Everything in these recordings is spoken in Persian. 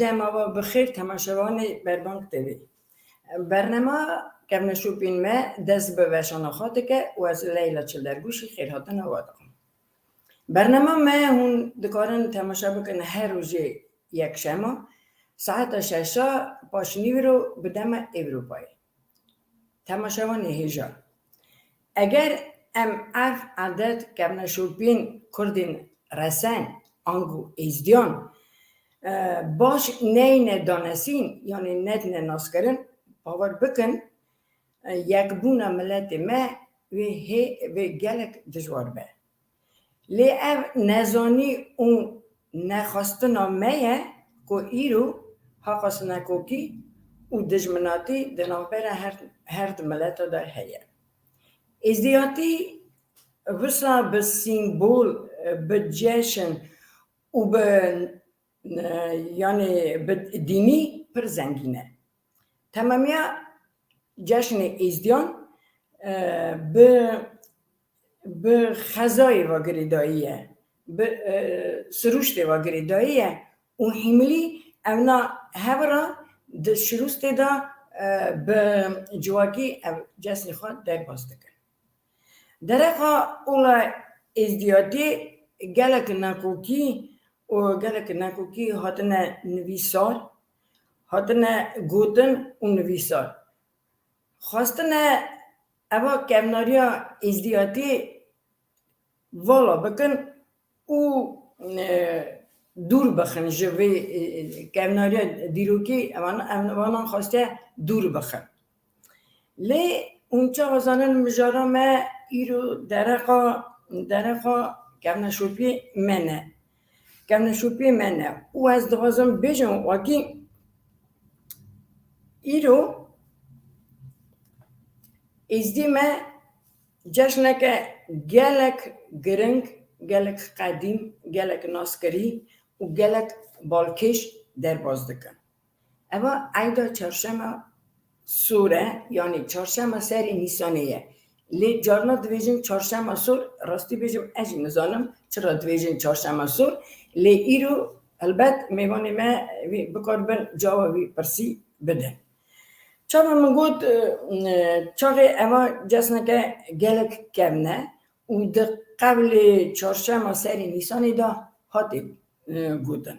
اما بخیر تماشاوان بربانک تیوی برنامه کم نشوپین ما دست به وشان خاطر که و از لیلا چلدرگوشی خیر هاتن آواده برنامه ما هون دکارن تماشا بکن هر روزی یک شما ساعت 6 پاشنی رو بدم اروپایی تماشاوان هیجا اگر ام عرف عدد کم نشوپین کردین رسن آنگو ازدیان باش نه دانسین یعنی ند ناس کردن باور بکن یک بونه ملت ما و گلک دشوار به لی او نزانی اون نخواستن مایه که ایرو حقاس نکوکی و دجمناتی دنابر هر ملت دا هیه ازدیاتی وسا به سیمبول به جشن و به یعنی به دینی پر زنگینه تمامیا جشن ازدیان به خزای و گریداییه به سروشت و گریداییه اون حملی اونا هورا ده شروست دا به جواکی جشن خود در باز دکن درخوا اولا ازدیاتی گلک نکوکی هاتنه نویسار هاتنه گوتن و نویسار خواستنه اما کمناریا ازدیاتی والا بکن او دور بخن جوی کمناریا دیروکی اما خواسته دور بخن لی اونچا وزانن مجارا ما ایرو درقا کمنشوپی منه او از دوازم بیجم واقعی ایرو ازدی ما جشنک گلک گرنگ گلک قدیم گلک ناسکری و گلک بالکش در باز دکن اما ایدا چهارشنبه سوره یعنی چهارشنبه سر نیسانیه لی جارنا دویجن چهارشنبه سور راستی بیجم اجی نزانم چرا دویجن چهارشنبه سور لی ایرو البته میوانی ما بکار بر جوابی پرسی بدن چاقه من گود چاقه اما جسنه که گلک کمنه و ده قبل چهارشنبه سر نیسانی دا هاتی گودن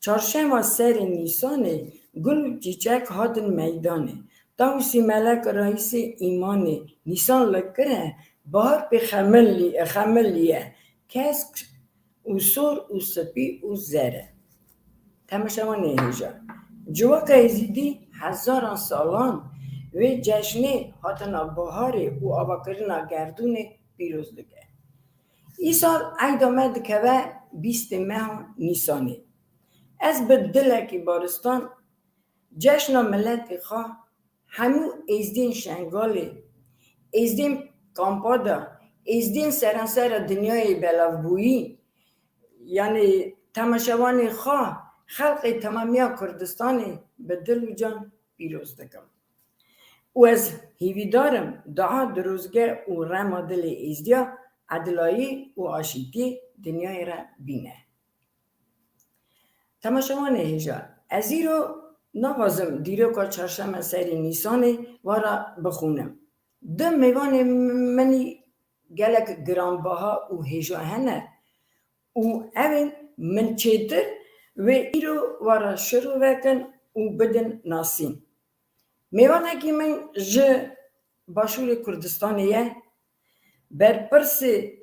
چهارشنبه سر نیسانی گل چیچک هاتن میدانه داوسی ملک رئیس ایمانی نیسان لکره بار به خملیه کسک و سور و سپی و زره تماشاوان هیجا جواک ازیدی هزاران سالان و جشنی هاتنا بهاری و آواکرنا گردون پیروز دگه ای سال ایدامد که و 20 ماه نیسانی از به دلکی بارستان جشن ملت خواه همو ازدین شنگالی ازدین کامپادا ازدین سرانسر دنیای بلاوبویی یعنی تماشاوان خواه خلق تمامیا کردستانی به دل و جان پیروز دکم و از هیویدارم دعا دروزگه و رما دل ازدیا عدلایی و آشیتی دنیای را بینه تماشاوان هیجا از ایرو نوازم دیرو که چهارشنبه سری نیسانی وارا بخونم ده میوان منی گلک گرانبها و هیجا هنه و اوین من چیتر و ایرو وارا شروع وکن و بدن ناسین میوانه که من باشور کردستانیه بر پرس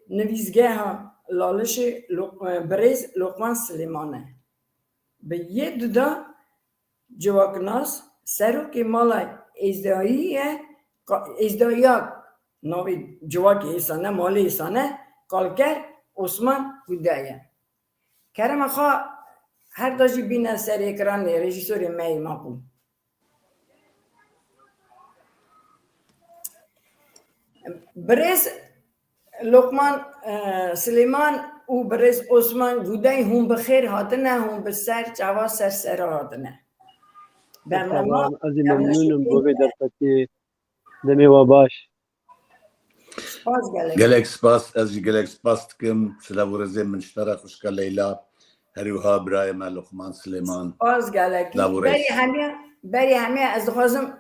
نویزگاه ها لالش بریز لقمان سلیمانه به یه دودا جواکناس سروک مالای ازداییه نوی جواک ایسانه مالی ایسانه کالکر عثمان گودایه کرم خواه هر داجی بینه سر اکران رژیسور می ماپون برز لقمان سلیمان و برز عثمان گودای هم بخیر هاتنه هم بسر جواز سر هاتنه طبعا از ممنونم بوی در فتی دمی و باش گلک سپاس از گلک سپاس کم سلا ورزه من شتره خوشکا لیلا هروها برای ما لقمان سلیمان باز گلکی لابورس. بری همه از خوازم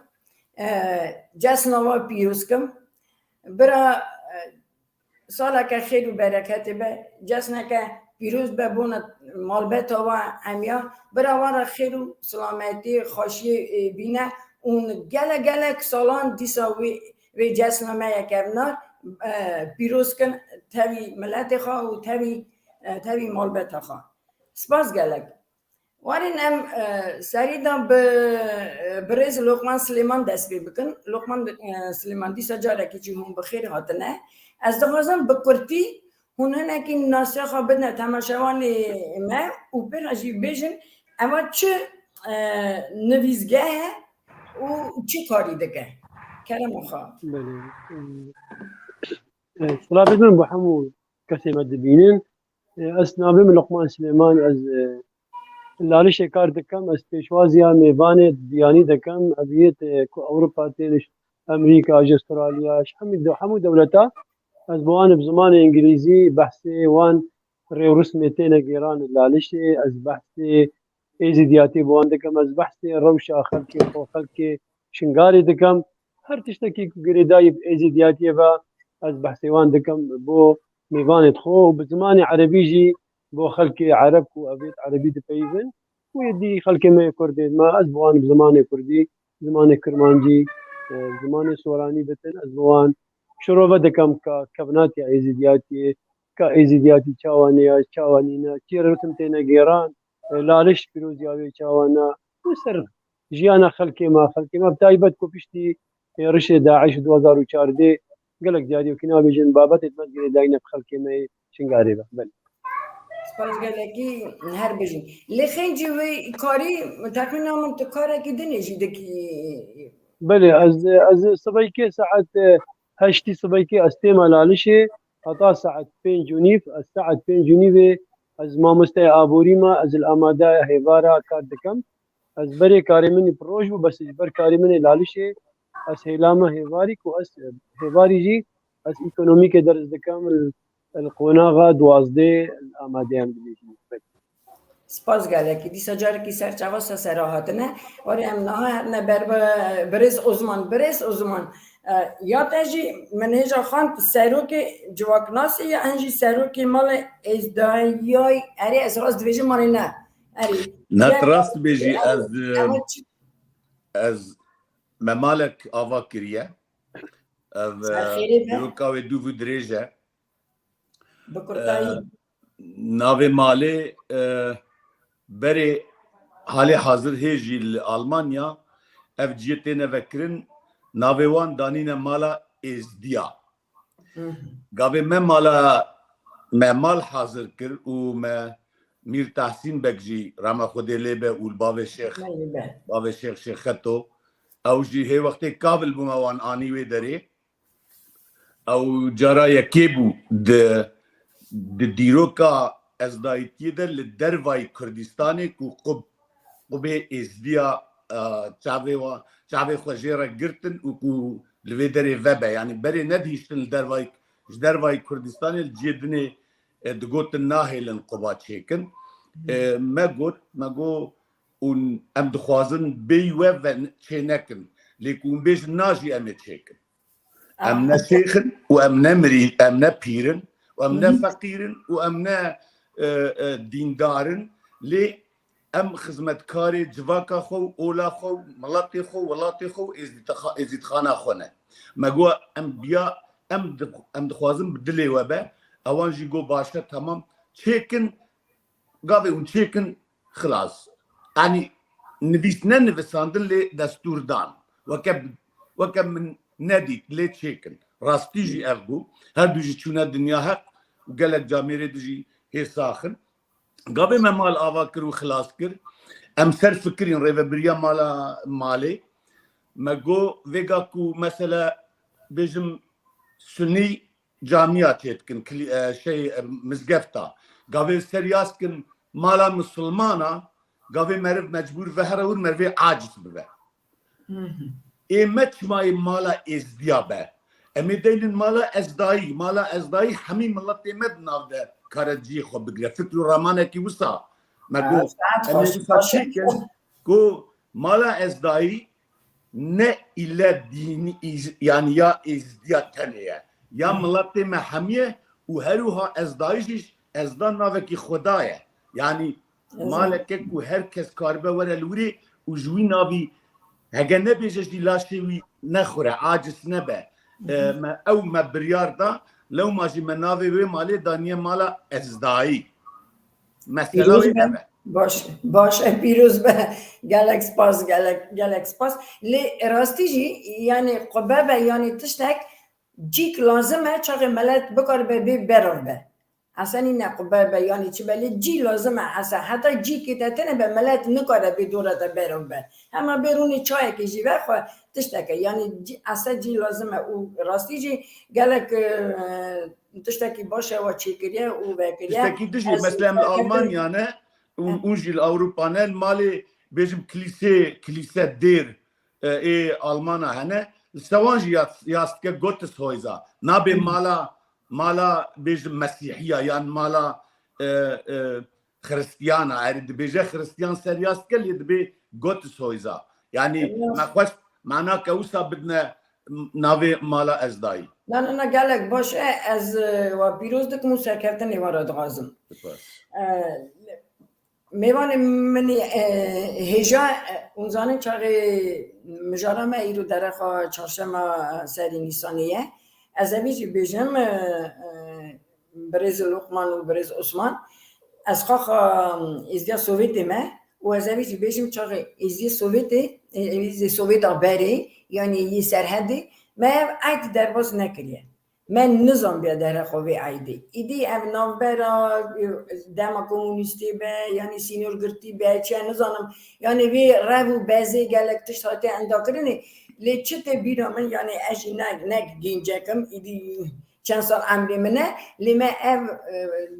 جس نوا پیروز کم برا سالا که خیر و برکت به جسنا که پیروز به بون مال بیت و همیا برا وارا خیر و سلامتی خوشی بینه اون گلک سالان دیسا وی جسنا ما یکرنار پیروز کن تاوی ملت خواه و تاوی مال بیت خواه سپاس گلک وارین ام سریدان برز لقمان سلیمان دست بکن لقمان سلیمان دیسا جاره که چی هم بخیر هاتنه از دخوازم بکرتی هنونه که ناسخه بدنه تماشاوان ما و پر اجی بیشن اما چه نویزگاه و چه کاری دکه کرم خواه صلاة بدون بحمو كسي مدبينين أسنابي من لقمان سليمان از لالش کار دکم از پیشوازیا میوان دیانی دکم ابیت کو اوروپا تیلش امریکا استرالیا همو دولتا از بوان بزمان انگلیزی بحث وان رسم تینا گیران لالش از بحث ایزیدیاتی بوان دکم از بحث روشا خلکی خو خلکی شنگاری دکم هر تشتکی گریدای ایزیدیاتی و از بحث وان دکم بو میوان خو بزمان عربی جی بو خلکی عرب و ابيت عربي تبيزن ويدي خلکی ما كردي ما ازبوان بزمان كردي زمان كرمانجي زمان سوراني بتن ازبوان شروع بدكم كبناتي ايزيدياتي كايزيدياتي چاوانينا چير رتمتينا جيران لالش بيروزياوي چاوانا وسر جيانا خلکی ما بتايبت كوبشتي رشد داعش 2014 قالك جادي وكنا بيجن بابات تمدري داينا بخلکی ما شنغاري بل سپاس گلکی هر بجین لخنجی وی کاری تقریبا من تو کاره که دنیجی دکی بله از صبيكي ساعة هشتي صبيكي استيما لالشي هطا ساعة بين جونيف الساعة بين جونيف از ما مستي آبوريما از الأمادة هيفارا كاردكم از بري كاري مني بروج بس بر كاري مني لالشي از هيلاما هيفاريك واس هيفاري جي از ايكونوميك درس دكم القناغة دوازده الأمادة هم بليجي سپاس گلکی دیسا جاره کی سرچواس سراحت نه ولی ام نه برز عثمان یا تجی منیجا خان سرو که جواکناسی یا انجی سرو که مال ازدایای اری از راست دویجه مالی نه اری نه راست بیجی از ممالک آوا کریه بروکاوی دو و دریجه بکرتایی ناوی مالی بری حالی حاضر هیجی آلمانیا اف جیتین وکرن ناوی وان دانین مالا ازدیا گاوی من مال حاضر کر و من میر تحسین بکجی راما خودی لیبه و باوی شیخ خطو او جی هی وقتی کابل بوموان آنیوی داری او جارا یکی بو د دیروکا از دایتی در لدروای کردستانی کو قبه ازدیا چاوی خوشی را گرتن و کو لوی داری وبه یعنی بری ندیشتن لدروای کردستانی الجیدنی دگوتن ناهیلن قبا چیکن ما گو اون ام دخوازن بیوه و چه نکن لیکن بیش ناجی ام چیکن ام نشیخن و ام نمری ام نپیرن و ام نفقیرن و ام دیندارن لی ام خدمتکاری جواکا خو اولا خو ملاتی خو ولاتی خو ازید خانه خونه مگو ام بیا ام دخوازم بدلی وبه اوان جی گو باشه تمام چیکن گاوی اون چیکن خلاص یعنی نویساندن لی دستوردان وکب من ندید لی چیکن راستی جی افگو هر دو جی چونه دنیا حق گلک جامعه جی هی ساخن گاوی من مال آوا کر و خلاص کر ام سر فکرین ریو بریا مالی مگو ویگا کو مثلا بیجم سنی جامعه تیتکن شی مزگفتا گاوی سریاس کن مالا مسلمانا گاوی مرف مجبور و هر اور مرف عاجز ببه ایمت مای مالا ازدیا به امی دینن مالا ازدایی همین ملت ایمت ناو ده کارجی خو بگره فکر و رامانه کی وسا ما گو ساعت امی خوش بسا باشه چکن گو مالا ازدایی نه إلا دینی yani ya ازدیا تنیه یا ملت محمیه و هروها ازدایشش ازدان ناوکی خدایه yani مالک کو هر کس کاربه وره لوری و جوی ناوی هگه نبیجش دی لاشتی وی نخوره عاجز نبه او ما بریار دا لو ماجی مناوی وی مالی دانیه مالا ازدایی مثلا پیروز وی به ابه باشه پیروز به گلک سپاس گلک سپاس لی راستی جی یعنی قبه یعنی تشتک جیک لازمه چاق ملت بکار به برو به اصلا این قبه یعنی چی بلی جی لازمه اصلا حتی جی که تتنه به ملت نکاره به دورت برو به اما برونی چای که جی بخوا تشتک یعنی اصلا جی لازمه او راستی جی گلک تشتکی باشه و چی کریه او بکریه تشتکی دشی مثلا Almanya ne unjil Avrupa ne mali bejim kilise der Almana hene sevanji yastke gotis hoyza nabe mala bejim Mesihiyya yani mala Hristiyana eğer beje Hristiyan ser yastke li be gotis hoyza yani makwaş mana kevsa bidne nave mala ezdai نه گلک باشه از و پیروز دکمو سرکفتن ایوارد غازم میوان منی هجا اونزانه چاقی مجارم ایرو درخوا چارشم سری نیسانیه از اویجی بیجم برز لقمان و برز عثمان از خاخ ازدیا سوویتی ما و از اویجی بیجم چاقی ازدیا سوویت بری یعنی یه سرحدی ما عید درباز نکریه من نظام بیا در خوابی عیدی ایدی ام نوبرا دم کمونیستی به یعنی سینیور گرتی به چه نظام یعنی وی رو بازی گلکتش هاته انداکرینی لیچته بیرا من یعنی اجی نگ گینجکم ایدی چند سال عمری منه لیمه ام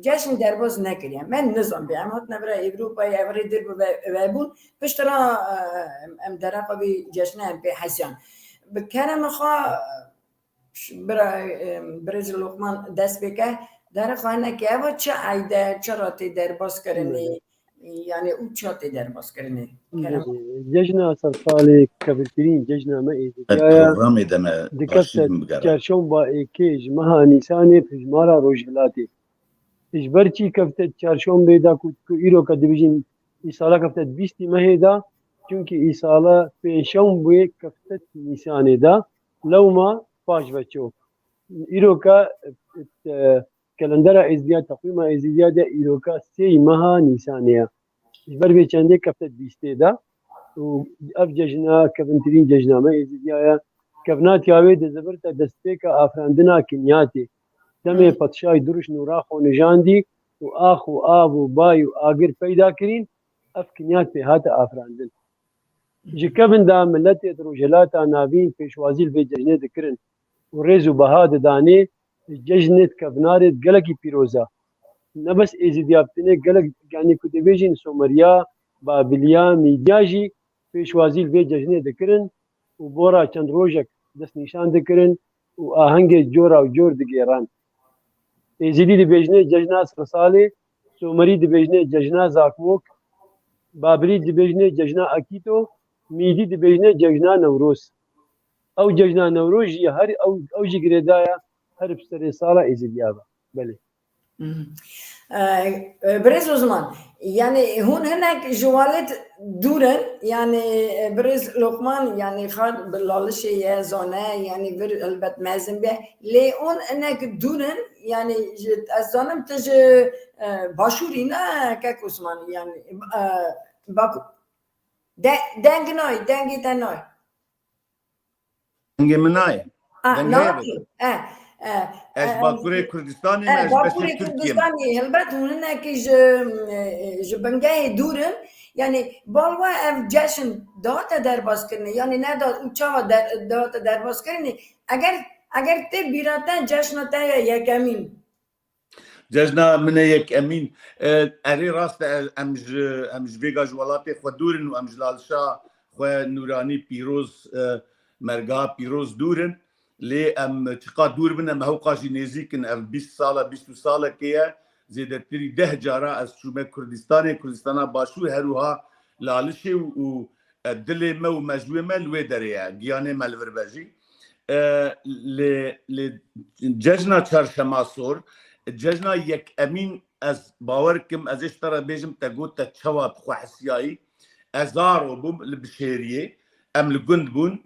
جشن درباز نکریم من نظام بیا ام هات نبره اروپا اوری در ببون پشترا ام در خوابی جشن ام به حسیان بکنم خوا برای لقمان دست بکه در خانه که و چه عیده چه راتی در باز کرنی یعنی او چه راتی در باز کرنی جشن سرسالی کبرترین جشن ما ایدیا programı deme دکست چرشون با ایکیج مها نیسانی پجمارا روشلاتی اجبرچی کفت چرشون بیدا کو ایرو که دیویژن ایسالا کفت 20 مهدا چونکه ایسالا پیشون بوی کفت نیسانی دا لو ما باش بچو ایروکا کلندر ازدیا تقویم ازدیا ده ایروکا 3 ماه نیسانیه اجبر به چنده کفت 20 دا و اف جشنا کبنترین جشنا ما ازدیا کبنات یاوی ده زبرت دستپیکا افراندنا کنیاتی دمه پادشاهی دروش نورا خو نجاندی و آخ و آب و بای و آگر پیدا کرین اف کنیات به هات افراندن جکبن دا ملت روجلاتا نابین پیشوازی به جشنه دکرن و ریز و بها دانه جشنت کبنارت گلکی پیروزا نه بس ازدیابتنه گلک یعنی کتبیجین سومریا بابلیا میدیاجی پیشوازی به جشنه دکرن و بورا چند روزک دست نشان دکرن و آهنگ جورا و جور دگیران ازدی دی بیجنه جشنه سرسالی سومری دی بیجنه جشنه زاکموک بابلی دی بیجنه جشنه اکیتو میدی دی بیجنه جشنه نوروز او جشن نوروز هر او جگردایا هر بسر سالا ازدیابا بله برز عثمان يعني هون هناك جوالات دورن يعني برز لقمان يعني خاد باللالشة يا زونا يعني بر البت مازن به ليون هناك دورن يعني الزونا تجي باشورينا كاك عثمان يعني باكو دنگي تناي Denge minay. از باکوری کردستانی از باکوری کردستانی هلبت هونه که جبنگه دورن یعنی بالوا اف جشن دات در باز کرنی یعنی نه دات اوچا دات در باز کرنی اگر تی بیراتن جشن تا یکمین جشن من یک امین اری راست امج ویگا جوالاتی خود دورن و امجلالشا خود نورانی پیروز مرگا پیروز دورن لی ام تقا دور بنا ما هو قاجي نزيكن 20 ساله 20 ساله كيا زیدتری 10 جارا از چوبه کردستان باشو هروها لالشه و دل ما و مجوه ما لوی دریه گیانه ملور بجی لججنا چرشما سور ججنا یک امین از باور کم از اشترا بیجم تگوت تا چواب خو حسیایی ازارو بوم لبشیریه ام لگند بون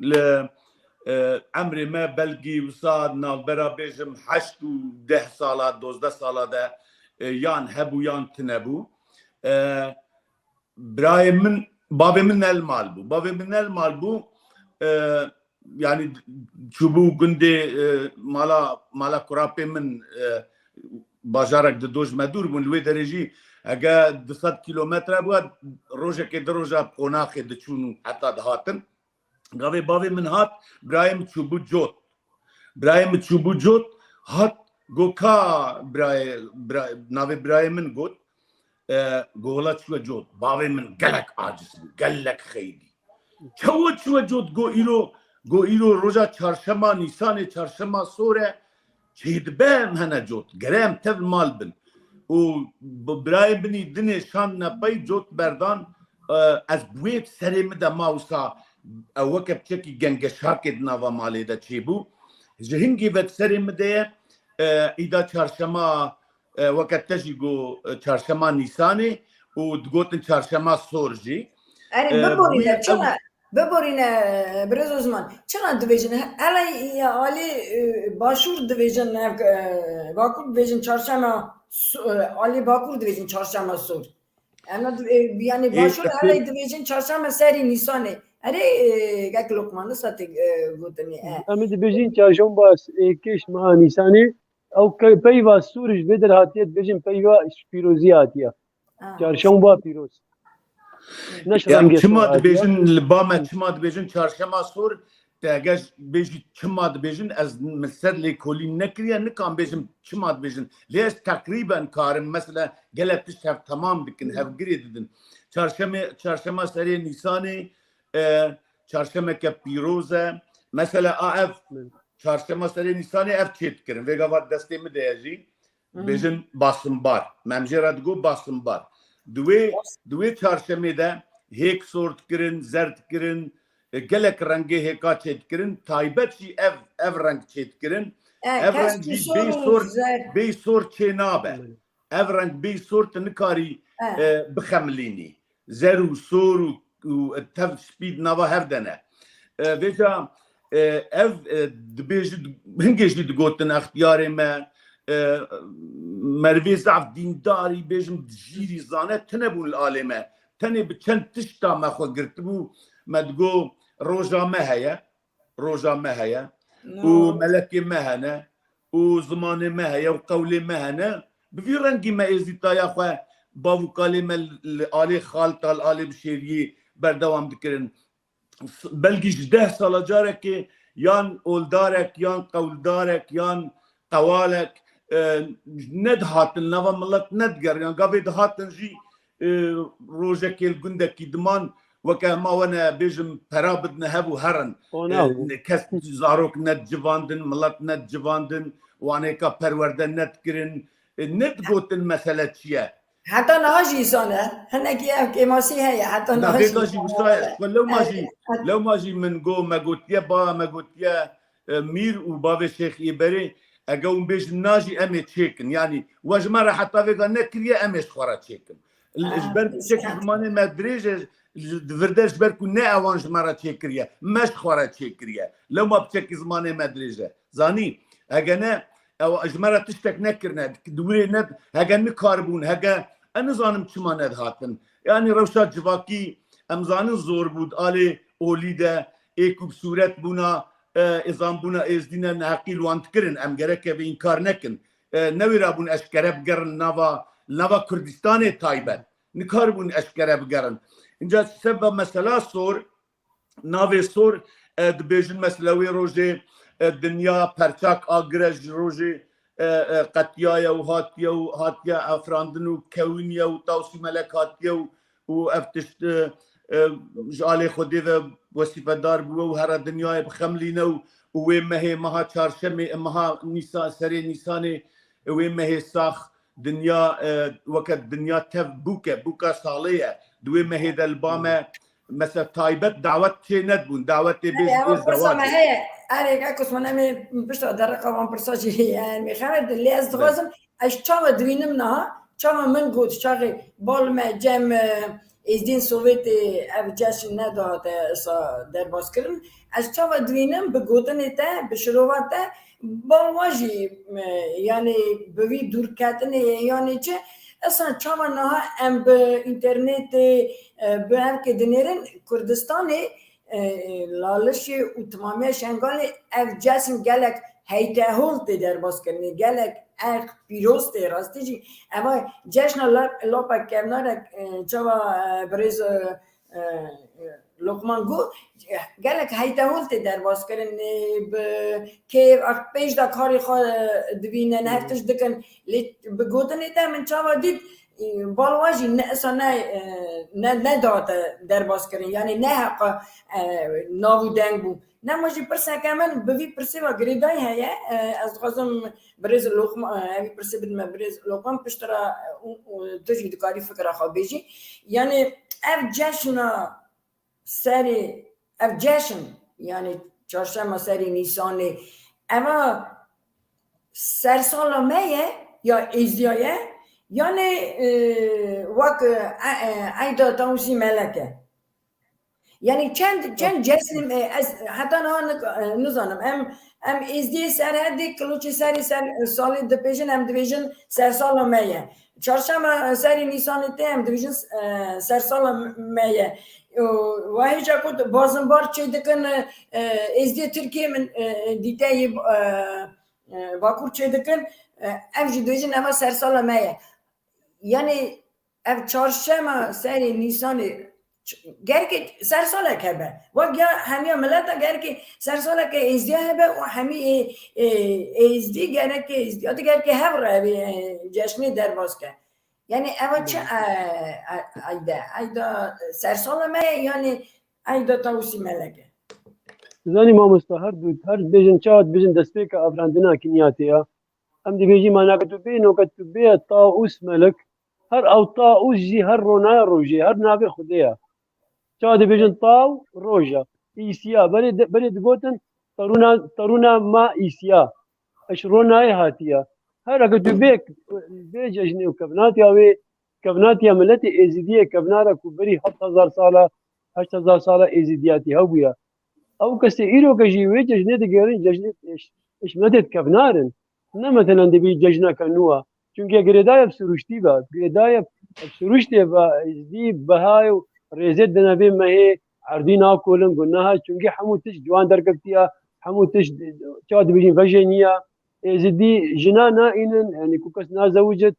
عمري ما بلقي وصاد نالبرا بيجم 8 و 10 سالات 12 سالات ده يان هبو يان تنبو براي من بابي من المال بو يعني شبو قندي مالا كرابي من باجارك دوج مدور بون لوي درجي اگا 200 كيلومتر ابو روجا كي دروجا قناخي دچونو حتى دهاتن قاوي بابي من هات برايم تشوبو جوت هات گوكا ناوي برايم من گوت گولا شو جوت بابي من قلق عاجز قلق خيدي شو جوت گو ايرو روجا چارشما نيسان چارشما سوره شهيد بام هنا جوت گرام تب مال بن و برايم بني دني شان نبي جوت بردان از بويت سري مدا ماوسا اوكب تشكي گنگشاك ناوا مالي دا چيبو جهنگي وقت سري مديه ايدا چارشما وقت تجي گو چارشما نيساني و دگوتن چارشما سورجي ببورینه برز زمان چرا دویژن الی علی باشور دویژن باکور دویژن چهارشنبه علی باکور دویژن چهارشنبه سور yani باشور الی دویژن چهارشنبه سری نیسانه اره گک لقمانه ساتی گوتنی امی دویژن چهارشنبه کش ماه نیسانه او پیوا سورج بدر هاتیت دویژن پیوا پیروزی هاتیه چهارشنبه پیروز يعني كما دبيجن لباما كما دبيجن چارشما سور تاگش بيجي كما دبيجن از مسد لي كولي نكريا نكام بيجن كما دبيجن ليش تقريبا كارم مثلا قلت تشهر تمام دكن هف قريدن چارشما سري نيساني چارشما كبيروزه مثلا اف چارشما سري نيساني اف چيت كرن ويگا وات دستي مديجي بيجن باسمبار ممجرات گو باسمبار دوی چهارشنبه ده هیک سورت کرن زرد کرن گلک رنگی هیکا چیت کرن تایبت چی اف رنگ چیت کرن اف رنگ بی سورت چه نابه اف رنگ بی سورت نکاری بخملینی زر و سور و تف سپید نوا هفدنه ویجا اف دبیجی هنگیش دی دگوتن اختیاری ما مروی زعف دینداری بیجم جیری زانه تنه بون العالمه تنه بچند تشتا مخوا گرتبو مدگو روژا مهیا و ملک مهنه و زمان مهیا و قول مهنه بفی رنگی ما ازیتایا خواه باو کالمه آلی خالتا آلی بشیری بردوام دکرن بلگیش 10 سالا جاره که یان اولدارک یان قولدارک یان قوالک ند هاتن نوا ملت ند گر يعني قبل هاتن جي روجا كيل گندكي دمان وكا ما وانا بيجم پرابد نهبو هرن كس زاروك ند جواندن ملت ند جواندن وانا كا پروردن ند كرن ند قوتن مسألة چيه حتى ناجي سنة هناك كماسي هي حتى ناجي لو ماجي من جو ما قلت يا با ما قلت يا مير وبابا شيخ يبري اقوم بيج ناجي امي تشيكن يعني وجمرة حتى فيغا نكريا امي شخورا تشيكن الجبر تشيك زماني ما دريج فرداش بركو نا اوان جمرة تشيكريا مش خورا تشيكريا لو ما بتشيك زماني ما دريج زاني هاگنا او جمرة تشتك نكرنا دوري ند هاگا نكاربون هاگا انا زانم چما ند هاتن يعني روشات جواكي امزانن زور بود آلي اوليدا ايكو بصورت بونا ازام بونا ازدينا نعقيل وانتكرن ام گركه به انكار نكن نوي رابون اشكره بگرن نوا كردستان تايبت نكار بون اشكره بگرن انجا سبب مسألة صور ناوي صور دبيجن مسألة روجي الدنيا پرچاك آگرج روجي قطيايا وهاتيا افراندن وكونيا وتوسي ملك هاتيا وافتشت جالي خودي وصفة دار بو وهر الدنيا بخملينا وين ما هي مها چارشمه مها نيسان سري نيساني وين ما هي ساخ دنیا وەکە دنیا تەف بووکە ساڵەیە دوێ مەهێدە البامە مثلا تایبەت داوەت تێ نەبوون داوەت تێ بێ برسامه هي عليك اكس من امي بشتا درقه وان برساجي يعني خالد اللي ازدغازم اش تشاو دوينمنا تشاو من قلت شاغي بول ما جام ازدين سوفيت ابجاش ندا در باسكرن اش تشاو دوينم بقوتن تا بشروات بول واجي يعني بوي دور كاتن يعني چه اصلا چاوا نها ام بانترنت بهم که دنیرن کردستانی لالشی و تمامی شنگالی اف جسم گلک هیته هولت در باز کرنی گلک اخ پیروست راستی جی اما جشن لاپا کمنارک چاوا بریز لقمان گو گلک هیته هولت در باز کرنی که اخ پیش دا کاری خواه دوینن هفتش دکن بگوتنی تا من چاوا دید بالواجی نه اصلا نه داد در باز کردن یعنی نه حق ناو دنگ بود نه ماجی پرسه که من بوی پرسه و گریدای هیا از خواستم بریز لقم همی پرسه بدم بریز لقم پشترا توجی دکاری فکر خواب بیجی یعنی اف جشن سری اف جشن یعنی چهارشنبه سری نیسانی اما سرسالمه یا ازدیایه یعنی وقت عیدا تاوسی ملکه یعنی چند جسم از حتی نه نزانم ام ازدی سر هدی کلوچی سری سال دپیشن ام دیویژن سر سال میه چهارشنبه سری نیسان تی ام دیویژن سر سال میه و هیچ اکود بازم بار چه دکن ازدی ترکیه من دیده باکور چه دکن ام جی دیویژن اما سر سال میه یعنی اف چهارشنبه سری نیسان گرکی سر ساله که به و یا همه ملت گرکی سر ساله که ازدیا هبه و همه ازدی گرکی ازدیا گرکی هر روی جشنی در باز که یعنی اول چه ایدا سر ساله می یعنی ایدا تاوسی ملکه زانی ما مستهر بود هر بیجن چاد بیجن دسته که افراندنا کنیاتیا ام دی بیجی مانا کتو بی نو کتو بی طاووس ملک هر او طاووس جی هر رونا روجی هر نابی خودیا چاد بیجن طاو روجا ایسیا بری دگوتن ترونا ما ایسیا اش رونای هاتیا هر کتو بی جشنی و کبناتیا وی کبناتیا ملت ازیدیه کبنارا کو بری 7000 ساله 8000 ساله ازیدیاتی هویا او کسی ایرو کجی وی جشنی دگرین جشنی اش مدت کبنارن نه مثلا دبی جشنه کنوا چونکه گردای سروشتی با گردای سروشتی با ازدی بهای ریزت دنبی مه عردینا کولن گناه چونکه حموتش جوان درکتیا حموتش چاد بیجین فجنیا ازدی جنانا اینن یعنی کوکس نازوجت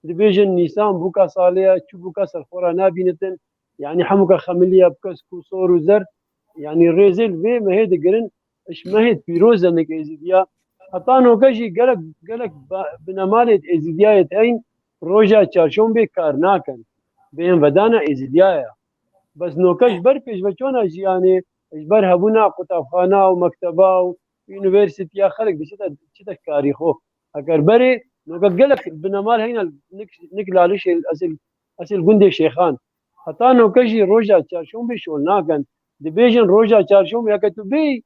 دبیجن نیسان بوکا صالیا چو بوکا سرخورا نابینتن يعني حموكا خمليا بكس كوصور وزر يعني ريزل في مهد قرن اش مهد بيروزا نك ازيديا حطانو كشي قالك بنمالة ازيديا تاين روجا تشارشون بي كارناكن بين ودانا ازيديا بس نوكش بركش بچونا يعني اجبر هبونا قطافخانه ومكتبه ويونيفرسيتي خلق بشتا تاريخو اگر بري نوكا قالك بنمال هنا نكلالش اصل گندي شيخان حطانو كشي روجا تشارشون بي شولناكن دبيجن روجا تشارشون يا كتبي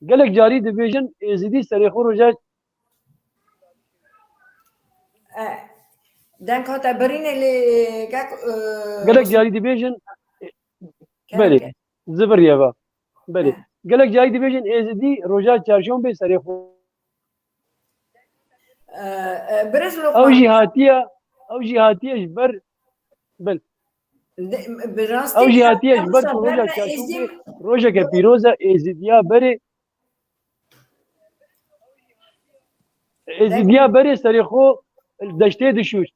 قالك جاري دبيجن ازيدي سريخو روجا دنك هتا برين اللي قالك جاري دبيجن بله زبر يابا بله قالك جاري دبيجن ازيدي روجا تشارشون بي سريخو برزلو او جهاتيه جبر بل او جهاتيه جبر روجا تشارشون بي روجا كبيروزا ازيديا بري ازيديا بري سريخو الدشتي دشوش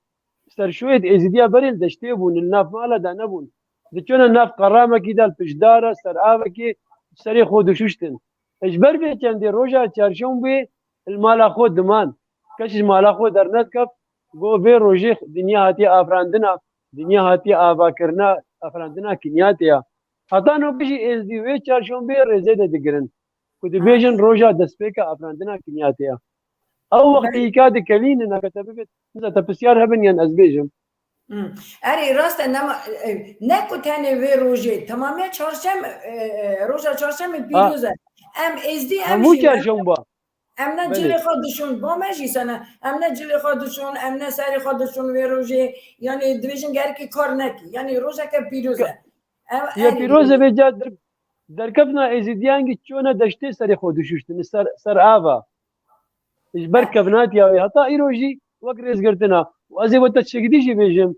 سرشويت ازيديا بري الدشتي بون الناف مالا دا نبون دچون الناف قرامه كده البجداره سرعه كي سريخو دشوشتن اجبر بي چندي روجا چارشون بي المالا خود دمان كش مالا خود درنت كف گو بي روجي دنيا هاتي افراندنا دنيا هاتي افاكرنا افراندنا كنياتيا حتى نو كشي ازدي وي چارشون بي رزيده دگرن كود بيجن روجا دسپيكا افراندنا كنياتيا او وقتی کاد کلین نکتبه مثلا تپسیار هبن یان از بیجم اری راست نما نکو تنه و روزه تمامی چهارشنبه روزا چهارشنبه پیروزه ام ازدی ام همو جی چهارشنبه ام نه جل خودشون با ماشی سنه ام نه جل خودشون ام نه سری خودشون و روزه یعنی دویژن گر کی کار نکی یعنی روزه که پیروزه یا پیروزه به جد در کفنا ازدیانگی چونه دشته سری خودشوشتن سر آوا بر کفنات یا حتی ایروجی وقت رزگرتنا و از وقت شگدیشی بیجم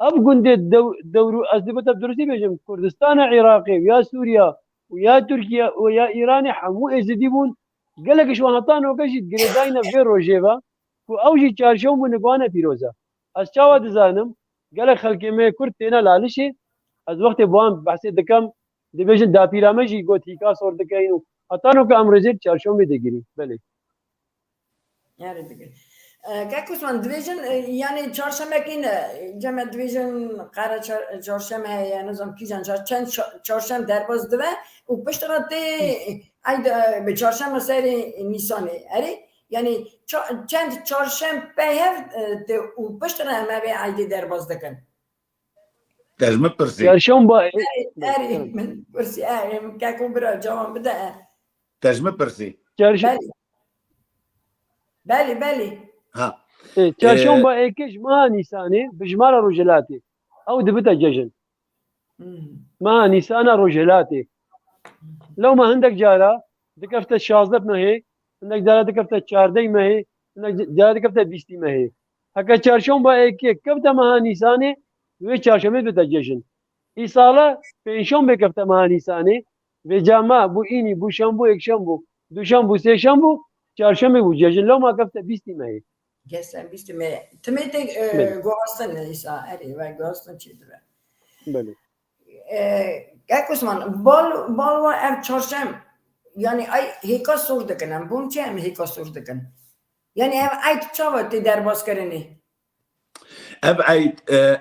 اب گنده دورو از وقت درستی بیجم کردستان عراقی یا سوریا و یا ترکیه و یا ایران همو ازدی بون قالك شو هطان وكشت جريداينا في روجيفا واوجي تشارشون بنقوانا بيروزا از چاوا دزانم قالك خلقي ما كرتينا لالشي از وقت بوان بحثي دكم ديفيجن دا بيرامجي غوتيكا صور دكاينو هطانو كامرزيت تشارشون بيدگيري بله يعني بگیر که من دویژن یعنی چهارشنبه کین جمع دویژن قرار چهارشنبه یعنی نظام کیجان چند چهارشنبه درباز دوه و پشتراته اید به چهارشنبه سر نیسانه اری یعنی چند چهارشنبه هفت و پشتراته همه به اید درباز دکن تجمع پرسی چهارشنبه اری من پرسی من که کن برای جوان بده تجمع پرسی بله ها چهارشنبه ایکش ما نیسانه بجمار روجلاتی او دبتا ججن ما نیسان روجلاتی لو ما عندك جارة دكفت 16 ما هي عندك جارة دكفت 14 ما هي عندك جارة دكفت 20 ما هي هكا چهارشنبه ایک كفت ما نیسانه و چهارشنبه دبتا ججن ای ساله پنجشنبه كفت ما نیسانه و جامعه بو اینی بو شنبه یک شنبه دو شنبه سه شنبه چهارشنبه بو ججن لو ما كفت 20 ما هي Geçen bir mi? Tümete goğastan neyse eri ve goğastan çiğdire. بله Osman, bal ve ev çarşam yani ay heka sordukken, bun çem heka sordukken. Yani ev ay çava te derbas kereni.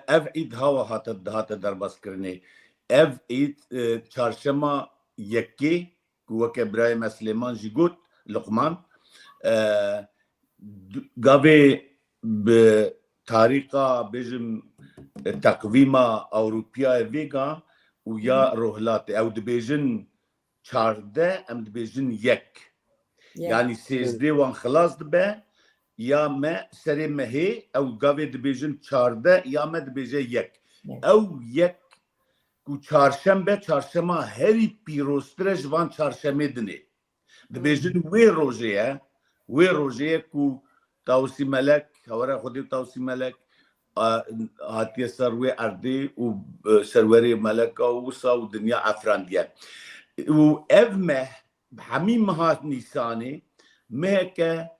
ev eid hava hata derbas kirni ev eid çarşamba yekki ku ke İbrahim Süleyman jigot Luqman قابي بطريقة بجم تقويمة أوروبية فيغا ويا روهلاتي أو دبيجن شارده أم دبيجن يك يعني سيزدي وان خلاص دبا يا ما سري ما هي أو قابي دبيجن شارده يا ما دبيجن يك أو يك كو چارشنبه هري بيروسترج وان چارشنبه دني دبيجن وي روجيه وی روزه کو تاوسی ملک هورا خودی تاوسی ملک هاتیه سروی اردی و سروری ملک و سا و دنیا افراندیه و اف مه همین مهات نیسانی مهکه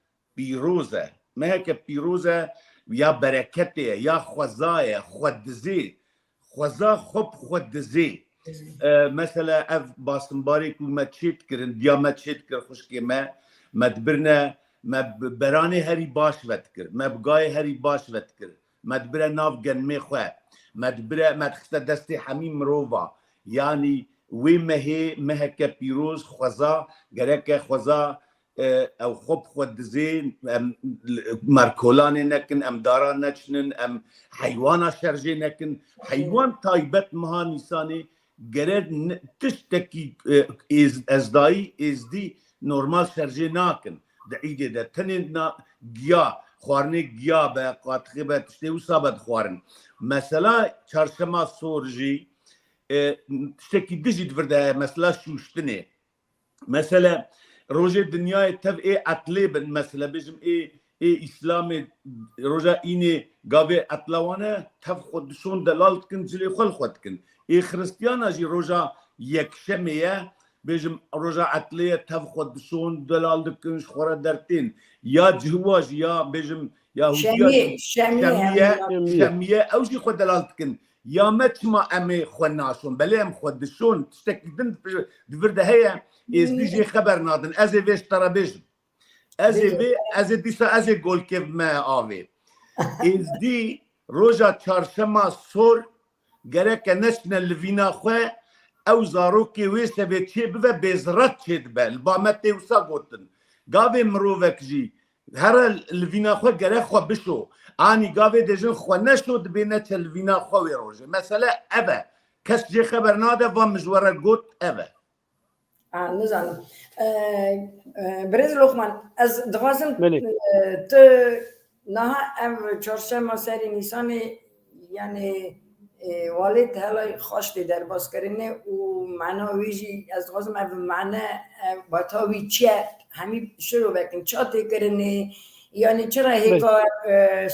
پیروزه یا برکته یا خوزایه خودزی خوزا خود دزی مثلا اف باسنباری کو مچیت کرن دیا مچیت کر خوشکی مدبرنا ما براني هري باش وتكر ما بقاي هري باش وتكر مدبرا ناف جنمي خواه مدبرا مدختا دستي حميم روفا يعني وي مهكا بيروز خوزا جركا خوزا او خب خود زين ماركولاني نكن ام دارا نچنن ام حيوانا شرجي نكن حيوان تايبت مها نيساني جرد تشتكي ازداي ازدي نورمال شرجي ناكن دعيدي ده تنين جيا خوارني جيا بقاتخي بتشتي وصابت خوارن مثلا چارشما سورجي تشتكي دجي دفرده مثلا شوشتني مثلا روجه دنيا تف اتليبن مثلا بجم اسلامي روجه اني قابي اتلوانه تف خودشون دلالت كن جلي خل خودكن خريستيانا جي روجه يكشميه بيجم رجع عتلية تفخد شون دلال دكنش خورا درتين يا جهواج يا بيجم يا شمية أو شي خد دلال دكن يا متما أمي خناشون بلام خد شون تشتكي دنت دفرد هي إز بيجي خبر نادن أزي فيش ترى بيجم أزي ديسا أزي قول كيف ما آوي إز دي رجع چارشما صور جرك نشنا لفينا خواه او زاروكي ويسا بيتشي بفا بيزرات شد بل بامتي وسا قوتن قابي مروفك جي هر الفينا خو گره خو بشو اني گاوه دجن خو نشو دبینه الفينا خو روجه مثلا ابا کس جه خبر ناده و مجوره گوت ابا نزانم برز لقمان از دوازم بله. تو نه ام چهارشنبه سری نیسان یعنی والد هلای خواسته در باز کردن و معنا ویجی از دوازم ام معنا با تاوی چیه همین شروع بکن چاته کردن یعنی چرا هیکا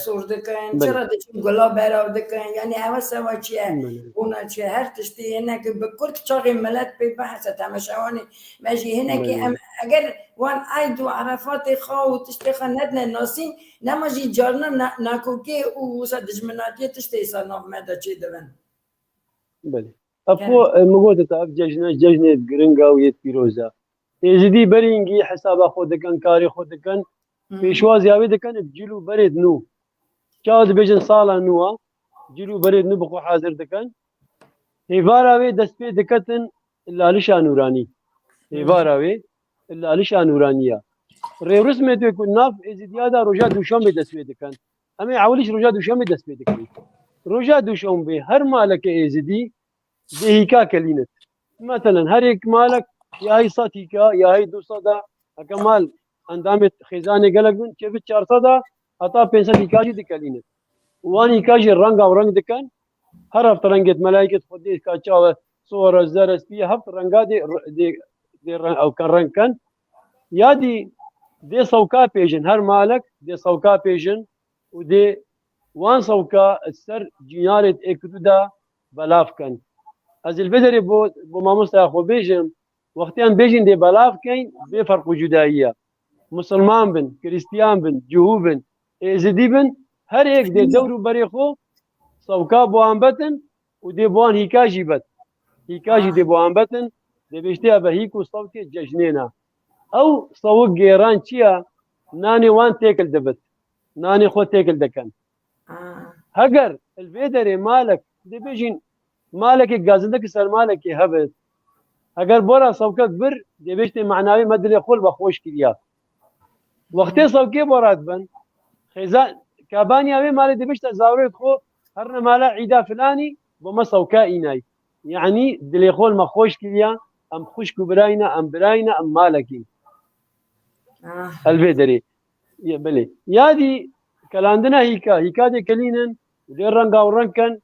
سرده کن چرا دچین گلا براو دکن یعنی همه سوا چیه اونا چیه هر تشتی هنه که بکرد چاقی ملت پی بحثه تماشاوانی ماشی هنه که اگر وان عید و عرفات خواه و تشتی خواه ندنه ناسین نماجی جارنا ناکوکی او سا دجمناتی تشتی سا نامده چی دوان بله افو مقود تعرف ججنة جرينجا ويت بيروزا يزيدي برينجي حساب خودكن كاري خودكن بيشواز ياوي دكن بجلو بريد نو كاد بيجن صالة نوا جلو بريد نو بخو حاضر دكن هيفاراوي دسبي دكتن إلا لشا نوراني هيفاراوي إلا لشا نورانية ريروس ميتو يكون ناف إزيديادا رجا دوشام بدسبي دكن أما عوليش رجا دوشام بدسبي دكن رجا دوشام بي هر مالك إزيدي دهيكا كلينت مثلا هر یک مالك يا هي صاتيكا يا هي دو صدا كمال اندامت خزانه قلق من كيف 400 عطا 500 كاجي دي كلينت واني كاجي رنگ او رنگ دكان هر هفت رنگت ملائكه خدي كاچا صور زرس بي هفت رنگا دي او كان رنگ كان يا دي سوكا بيجن هر مالك دي سوكا بيجن ودي وان سوكا السر جينارت اكدودا بلاف كان از البدري بو ماموس اخو بيجن وقتين بيجن دي بلاف كاين بفرق جدائيه مسلمان بن كريستيان بن جهو بن ازدي بن هر هيك دي دورو بريخو سوكا بوانبتن ودي بوان هيكاجي بت هيكاجي دي بوانبتن دي بيشتيها بهيكو صوتي ججنينا او صوت جيران تشيا ناني وان تيكل دبت ناني خو تيكل دكن هجر البدري مالك دي بيجن مالك غازندك سر مالك هبت اگر بورا سوكك بر دي بيشتي معناوي مدري خول بخوش كريا وقتی سوکی برات بن خزان كابانيا مال دي بيشت زاوريت خو هرنا مالا عيدا فلاني بما سوكا ايناي يعني دلي خول ما خوش كريا ام خوش كبراينا ام براينا ام مالكي البدري يا بلي يا دي كلاندنا هيكا دي كلينن ودي رنقا ورنكن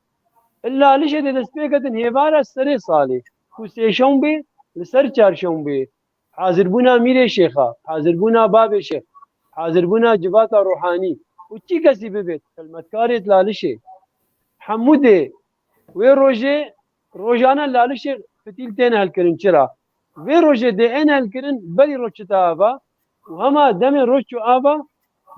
الا ليش دي دسبيكتن هي بارا سري صالي كوسيشون بي لسر چارشون بي حاضر بونا ميري شيخا حاضر بونا باب شيخ حاضر بونا جباتا روحاني وچي كسي ببيت كلمة كاريت لالشي حمودي وي روجانا لالشي فتيلتين هالكرن چرا وي روجي دي ان هالكرن بلي روچتا آبا وهما دم روچو آبا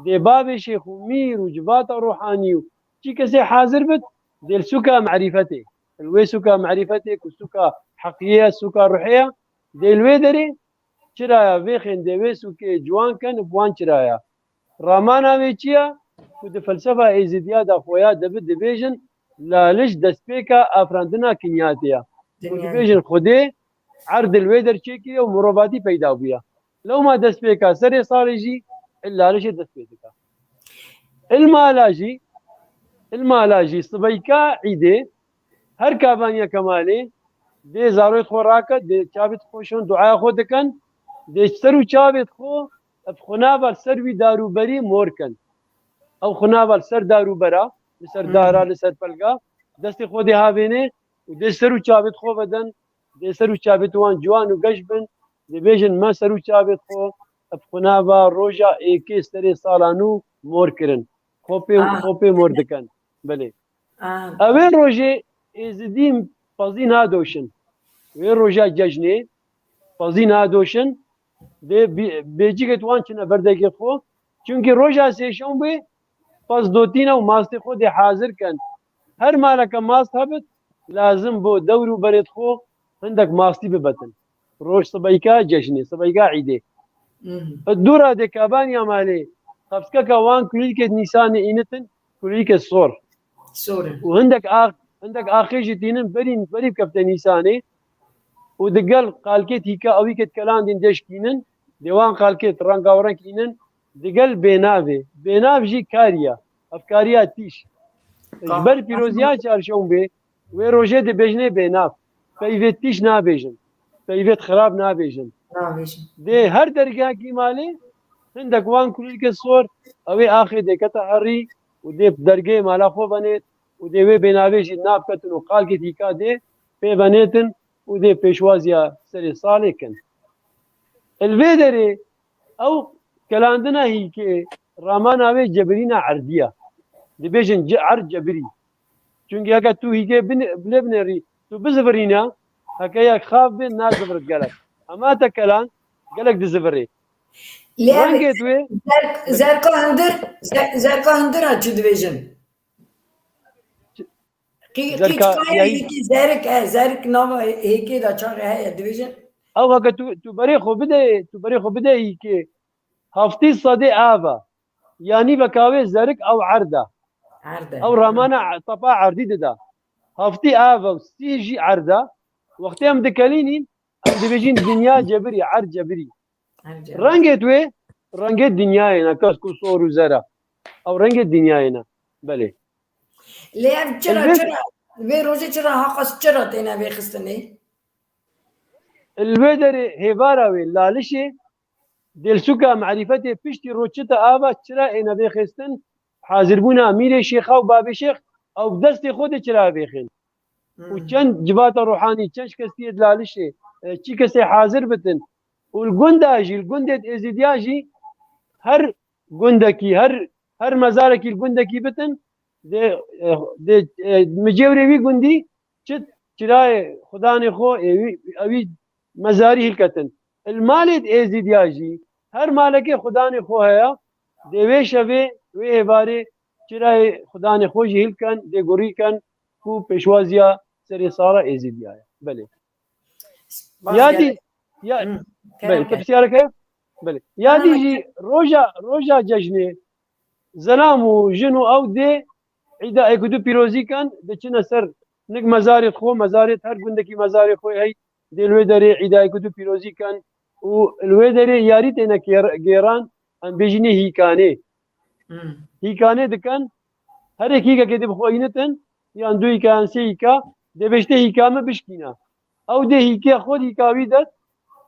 دي باب شيخ ومير وجباتا روحاني وچي كسي حاضر بت دي السكا معرفتي الوي سكا معرفتك وسكا حقيقية سكا روحية دي الوي دري چرايا بيخين ديويسو كي جوان كان بوان چرايا رامانا ويچيا كود فلسفة ايزيديا دا خويا دبد ديفيجن لا ليش دسبيكا افراندنا كينياتيا كود ديفيجن خودي عرض الويدر چيكي ومروباتي پیدا بيا لو ما دسبيكا سري صارجي الا ليش دسبيكا المالاجي صبيكا عيدي هر كابانيا كمالي دي زاروت خوراكا دي چابت خوشون دعاء خودكن دي سرو چابت خو خنابل سروي دارو بري موركن او خنابل سر دارو برا لسر دارا لسر پلگا دست خودي هابينه ودي سرو چابت خو بدن دي سرو چابت وان جوان و گشبن دي بيجن ما سرو چابت خو خنابا روجا ايكي سري سالانو موركرن خوبي موردكن بلي اوين روجي ازديم فازين هادوشن وين روجا ججني فازين هادوشن دي بيجيك توانشنا بردك خو چونكي روجا سيشون بي فاز دوتينا وماستي خو دي حاضر كان هر مالك ماست هبت لازم بو دورو بريد خو عندك ماستي ببتن روج صبيكا ججني صبيكا عيدي الدورة دي كابانيا مالي خفسكا كوان كليك نيسان اينتن كليك الصور وعندك عندك اخي جتينن بري بكفت نيساني ودقل قالكيت هيكا اويكت كلان دين دشكينن ديوان قالكيت رانقا ورنكينن دگل بێناو ژی کاریە ئەفکاریە تیش بەر پیرۆزیا چارشەم بێ وێ ڕۆژێ دەبێژنێ بێناو پەیوێت تیش نابێژن پەیوێت خراپ نابێژن دێ هەر دەرگاکی مالێ هەندێک وان کولیکە سۆر ئەوێ ئاخێ دێکەتە هەڕی و دێ دەرگەی مالا خۆ بەنێت و دەوێ بێناوێژی نابکەتن و قالکی دیکا دێ پێ بەنێتن و دێ پێشوازیە سەرێ ساڵێکن الوێ دەرێ ئەو کەلاندنە هیکێ ڕامان ناوێ جەبرینە عەردیە دەبێژن عەرد جەبری چونکە ئەگە تو هیکێ بلێ بنێڕی تو بزبرینە هەکە یەک خاف بێن نازبرت گەلک ئەماتە کەلان گەلک دزبڕێ ڕەنگێت وێ زەرکە هەندرا چ دەبێژن زەرک ناوە هێکێدا چاقی هەیە دەبێژن ئەو هەکە تو بەرێ خۆ بدە هیکێ هەفتی سەدێ ئاڤە یانی بە کاوێ زەرک ئەو عەردە ئەو ڕامانە تەپا عەردی دەدا هەفتی ئاڤە و سیژی عەردە وەختی ئەم دەکەلینین ئەم دەبێژین دنیا جەبری عەرد جەبری ڕەنگێت وێ ڕەنگێت دنیایەنە کەس و سۆر و زەرە ئەو ڕەنگێت دنیایەنە بەلێ لێ وێ ڕۆژێ چرا هەقەس چرا تێنە وێ خستنێ الوێ دەرێ هێوارەوێ لالشێ دێلسوکە معریفەتێ پشتی ڕۆچتە ئاوا چرا ئێنە بێخستن حازربوونا میرێ شێخا و بابێ شێخ ئەو دەستی خۆدە چرا بێخێن و چەند جباتە ڕۆحانی چەند کەسیت لالشێ چی کەسێ حازر بتن و گونداژی گوندێت ئێزیدیاژی هەر گوندەکی هەر مەزارێکی گوندەکی بتن مجێورێوی گوندی چت چرایە خوددانی خۆ ئەوی مەزاری هیلکەتن المالێت ئێزیدیاژی هەر مالەکەی خوددانی خۆ هەیە دەوێ شەوێ وێ هێوارێ چرای خوددانی خۆشی هیلکەن دێگوڕیکەن و پێشوازیە سەرێ ساڵە ئێزیدیایە بەلێ یادی پرسیارەکە بەێ یادیژی ڕۆژە جەژنێ زەلام و ژن و ئەو دێ عیدا ئەکدو پیرۆزیکەن دەچنە سەر نک مەزارێت خۆ مەزارێت هەر گوندێکی مەزاری خۆی هەی دێلوێ دەرێ عیدایکدو پیرۆزیکەن و لێ دەرێ یاری تێنە گێران ئەم بێژینێ هیکانێ دکەن هەرێک هیکەکە دێ بخۆینتن یان دوو هیکان سێ هیکا دەبێشتە هیکامە بشکینە ئەو دێ هیکێ خۆ هیکاوی دەت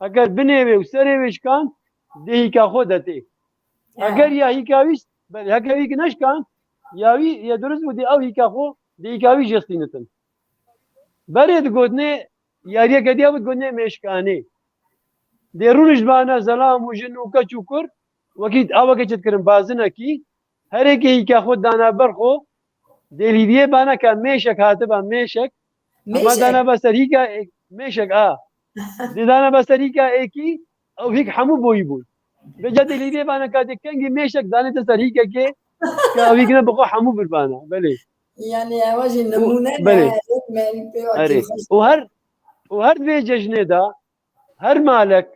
ئەگەر بنێوێ و سەرێ وێشکان دێ هیکا خۆ دەتێ ئەگەر یا هیکاویست هەکەویک نەشکان یاوی یا درست بوو دێ ئەو هیکا خۆ دێ هیکاوی ژێستینتن بەرێت گۆتنێ یاریەکە دیا بوت گۆتنێ مێشکانێ دێ ڕوونش بانە زەلام و ژن و کەچ و کورد وەکیت ئەوەکە چتکردن بازنەکی هەرێکی هیکا خۆ دانا بەرخۆ دێلیدیە بانەکە مێشک هاتبە مێشک ئەمە دانا بەسەر هیکا مێشک دێدانە بەسەر هیکا ئێکی ئەو هیک هەموو بۆی بوون بەجا دێلیدێ بانە کاتێک کەنگی مێشک دانێتە سەر هیکەکێ کە ئەویگنە بخۆ هەموو بربانە بەلێ و هەر دوێ جەژنێدا هەر مالک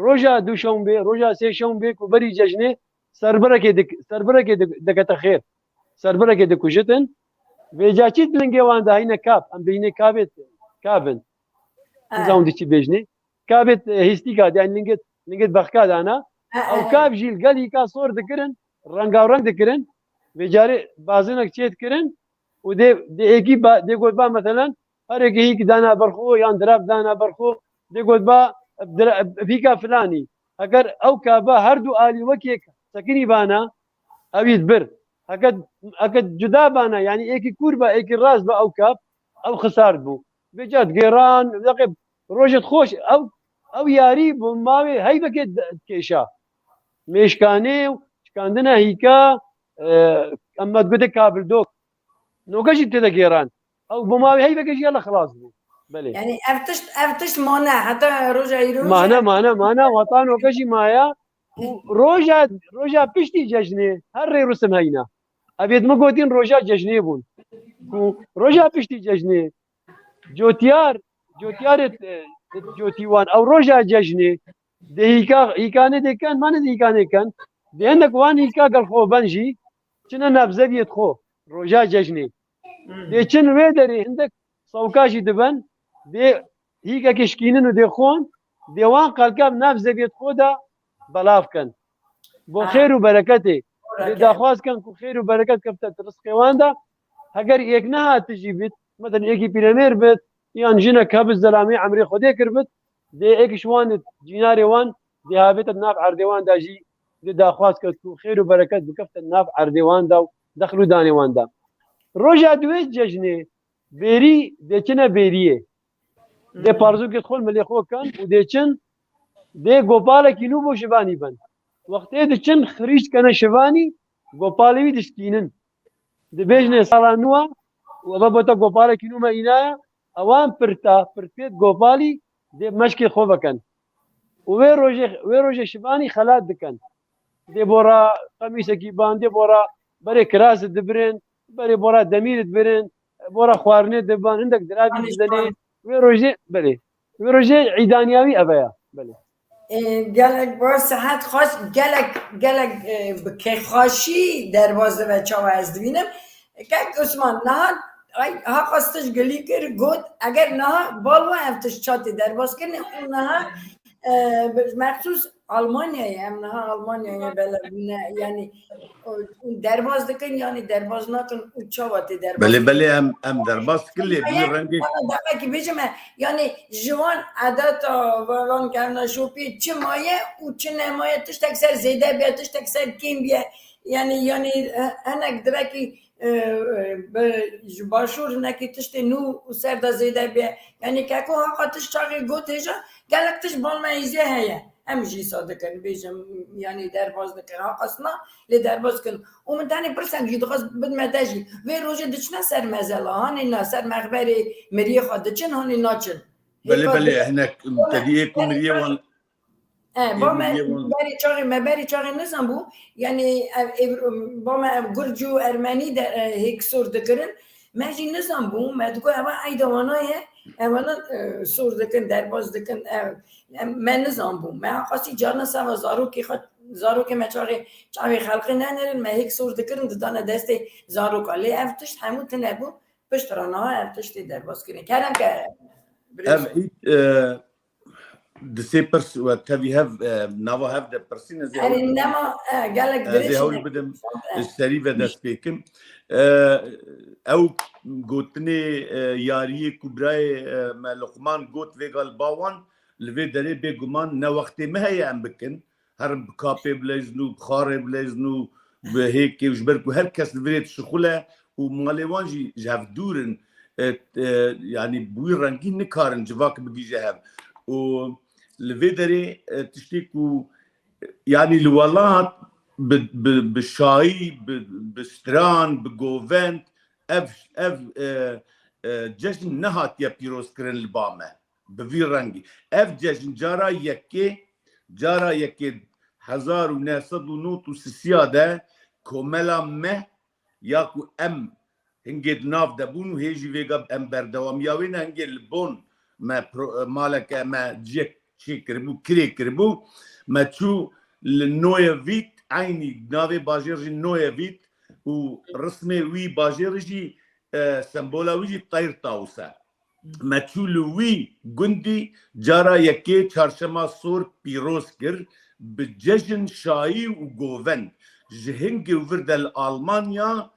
ڕۆژە دووشەم بێ ڕۆژە سێشەم بێ و بەری جەژنێ سەربرەکێ دەکەتە خێر سەربرەکێ دەکوژتن بێجاچیت لنگێواندا هینە کاپ ئەم بینێ کابێت کابن زاوندیی بێژنێ کابێت هیستی کاتیان لنگێت بەخکادانا ئەو کاب ژیل گەلی کا سۆر دەکردن ڕەنگاوڕەنگ دەکردن بێجارێ بازنەك چێتکردن و دێکی دێگوت با مەتەلەن هەرێکی هیک دانا بەرخۆ یان دراب دانا بەرخۆ دێگوت با پیکا فلانی ئەگەر ئەو کابە هەردوو ئالی وەکێک سەکنی بانە ئەویت بر ئەکە جودا بانە ینی ئێکی کوور بە ئێکی ڕاست بە ئەو کاپ ئەو خسارد بوو بێجات گێران ڕۆژت خۆش ئەو یاری بۆ ماوێ هەی بکێت کێشا مێشکانێ و شکاندنە هیکا ئەمەد گوتە کابلدۆک نۆکەشی تێدە گێران ئەو بۆ ماوێ هەی بەکەشیە لە خلاص بوو بەێ ئەفتشت مانە هەتا ڕۆژە مانە وەتان نۆکەشی مایە ڕۆژە پشتی جەژنێ هەر ڕێ ڕوسم هەینا ئەبێت مەگوتین ڕۆژە جەژنێ بوون ڕۆژە پشتی جەژنێ جۆتیارێت جۆتیوان ئەو ڕۆژە جەژنێ هیکانێ دەکەن مانە هیکانێکەن دێندەک وان هیکا گەڵخۆ بەنجی چنە نەبزەویت خۆ ڕۆژە جەژنێ دێچن وێ دەرێ هەندێک سەوکاشی دەبەن دێ هیکەکەشکینن و دێخۆن دێوان قەلکەم نەبزەویت خۆدا بەڵاوکەن بو خير وبركته بركة. داخواز كان كو خير وبركة كفتت رزق واندا هگر ایک نه تجی بیت مثلا ایکی پیرمیر بیت یان جنک هب الزلامي عمري خودی کربت دی ایک شوان جیناری وان دی هابت الناف عردوان دا جي دی داخواز كان كو خير وبركة بكفت الناف عردوان دا دخلوا داني وان دا روجا دويت ججني بيري دي چنا بيريه دي پارزو که خول ملی خو کن و دی چن دی گوپالا کینو بو شبانی بن وقتی دی چن خریج کنه شبانی گوپالی دشکینن دی بیجنه سالانوا و بابتا گوپالا کینو ما اینایا اوان پرتید گوپالی دی مشکی خو بکن و وی روژه شبانی خلات دکن دی بورا قمیسه کی بان دی بورا بری کراس دبرن بری بورا دمیر دبرن بورا خوارنه دبان عندك درابي زني وروجي بله وروجي عيدانياوي ابايا بله گلک با صحت خوش گلک بکی خوشی دروازه و چاو از دوینم که عثمان نه ها خواستش گلی کر گود اگر نه بالوا افتش چاتی درواز کنه اون نه مخصوص آلمانیایی هم نه آلمانیایی بله یعنی درواز دکن یعنی درواز نکن او چاواتی درواز بله هم درواز کلی بی رنگی دقیقه که بجم یعنی جوان عدد وان کرنا شوپی چه مایه او چه نمایه تش تکسر زیده بیا تش تکسر کیم بیا یعنی هنک درکی باشور نکی تشت نو و سر دا زیده بیا یعنی که که ها تش چاقی گوت هجا گلک تش بالما ایزه هیا هم جی ساده کن بیجم یعنی درواز نکن ها قصنا لی درواز کن و من تانی پرسن جی دخواست بدمه جی وی روژه دچنا سر مزلا هانی نا سر مخبری مریه خواه دچن هانی ناچن بله هناك تدیه کن مریه وان با من بری چاقی نزم بو یعنی با من گرجو ارمنی در هیک سور دکرن مجی نزم بو مدگو اما ایدوانای اولا سور دکن درواز دکن من نزم بو من خاصی جانا سوا زارو که من چاقی خلقی ننرن من هیک سور دکرن دادانا دست زارو که لی افتشت همون تنبو پشترانه ها افتشتی درواز کنی کردم که the papers what have you have now have the person as انما قالك زي هول بدم السريفه ده سبيكم او قوتني ياري كبراي ما لقمان قوت فيغال باوان لفي دري بيغمان نا وقت ما هي ام بكن هرب كابي بلازنو بخاري بلازنو بهيك وجبركو هركس لفريت شخوله وماليوانجي جاف دورن يعني بوي رانجين نكارن جواك بجي جهاب و لفيدري تشتيكو يعني الولات بالشاي بستران بجوفنت اف جشن نهات يا بيروس كرن البامه بفي رنجي اف جشن جارا يكي 1909 ده كوملا مه ياكو ام هنجد ناف دبون وهيجي فيجا ام بردوام ياوين هنجد البون ما مالك ما جيك شي كربو كري كربو ما تشو النويا فيت عيني نافي باجيرجي النويا فيت ورسمي وي باجيرجي سمبولا ويجي طير طاوسا ما تشو لوي جندي جارا يكي چارشما صور بيروس كر بججن شاي وجوفن جهنجي وفرد الألمانيا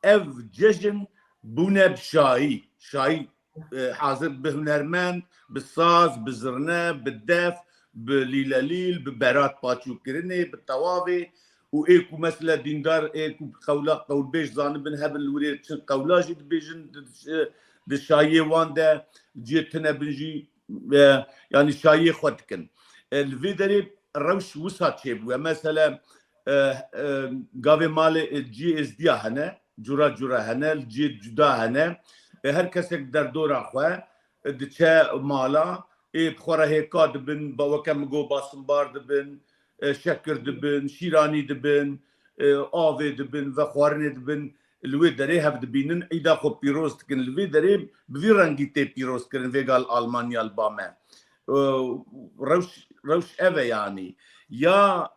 اف ججن بونا بشاي شاي حاضر بهنرمند بالصاز بالزرنه بالدف بليلاليل ببرات باتشو كرني بالطوافي وايكو مثلا ديندار ايكو قولا قول بيش زانبن هبل الوريد قولاجي بيجن بالشاي واندا جيتنا بنجي يعني شاي خدكن الفيدري روش وسات شيبو مثلا قافي مالي جي اس دي هنا جورا هنا الجي جدا هنا هر کسی در دور آخواه دچه مالا بخوره هیکا دبن باوکم گو باسنبار دبن شکر دبن شیرانی دبن آوه دبن و خوارنه دبن الوی داره هف دبینن ایدا خو پیروز کن الوی داره بوی رنگی تی پیروز کرن ویگال آلمانیا البامه روش اوه يعني يا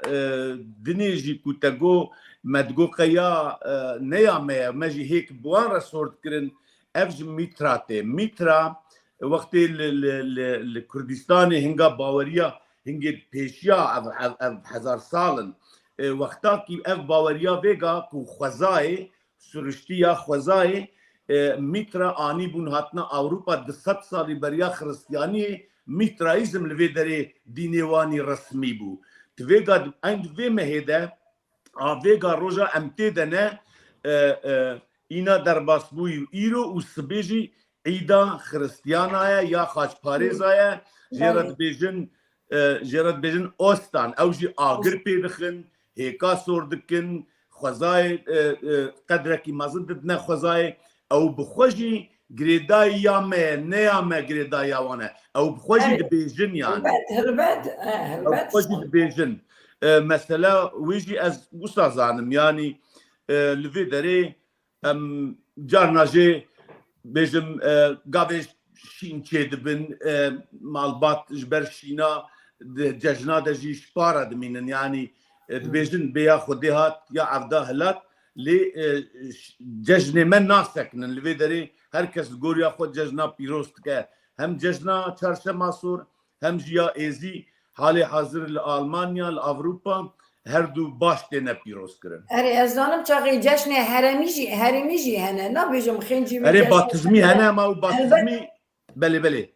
دنيجي كوتاغو مدغو قيا نيا ماجي هيك بوان رسورت كرن افج ميترا وقت الكردستاني هنگا باوريا هنگا بيشيا هزار سالن وقتا کی اف باوریا ویگا کو خوزای سرشتیا خوزای میترا آنی بون هاتنا اوروپا 100 سالی بریا خرستیانی میترائیزم لوی دره دینیوانی رسمی بو تویگا اند وی مهده ویگا روژا امتی دنه اینا در باسبوی ایرو و سبیجی عیدا خرستیانایا یا خاچپاریزایا جرد بیجن اوستان او جی آگر پیدخن هیکا سوردکن خوزای قدرکی مزد دنه خوزای او بخوشی گریدای یا نه یا ما گریدای وانه او بخوشی بیجن یعنی هلبت او بخوشی بیجن مثلا ویجی از گستازانم یعنی لوی داره جارناجه بیجم گاوش شین چه دبن مالبات جبر شینا ججنا دجی شپارا دمینن یعنی بیجن بیا خودی هات یا عفدا هلات لی ججن من ناسکنن لوی داره هر کس گوریا خود ججنا پیروست که هم ججنا چارشنبه سور هم جیا ایزی حال حاضر لآلمانیا لأوروپا هر دو باش تنه پیروز کرن. اره از دانم چاقی جشن هرمیجی هنه نبیجم خنجی اره باتزمی هنه ما باتزمی بله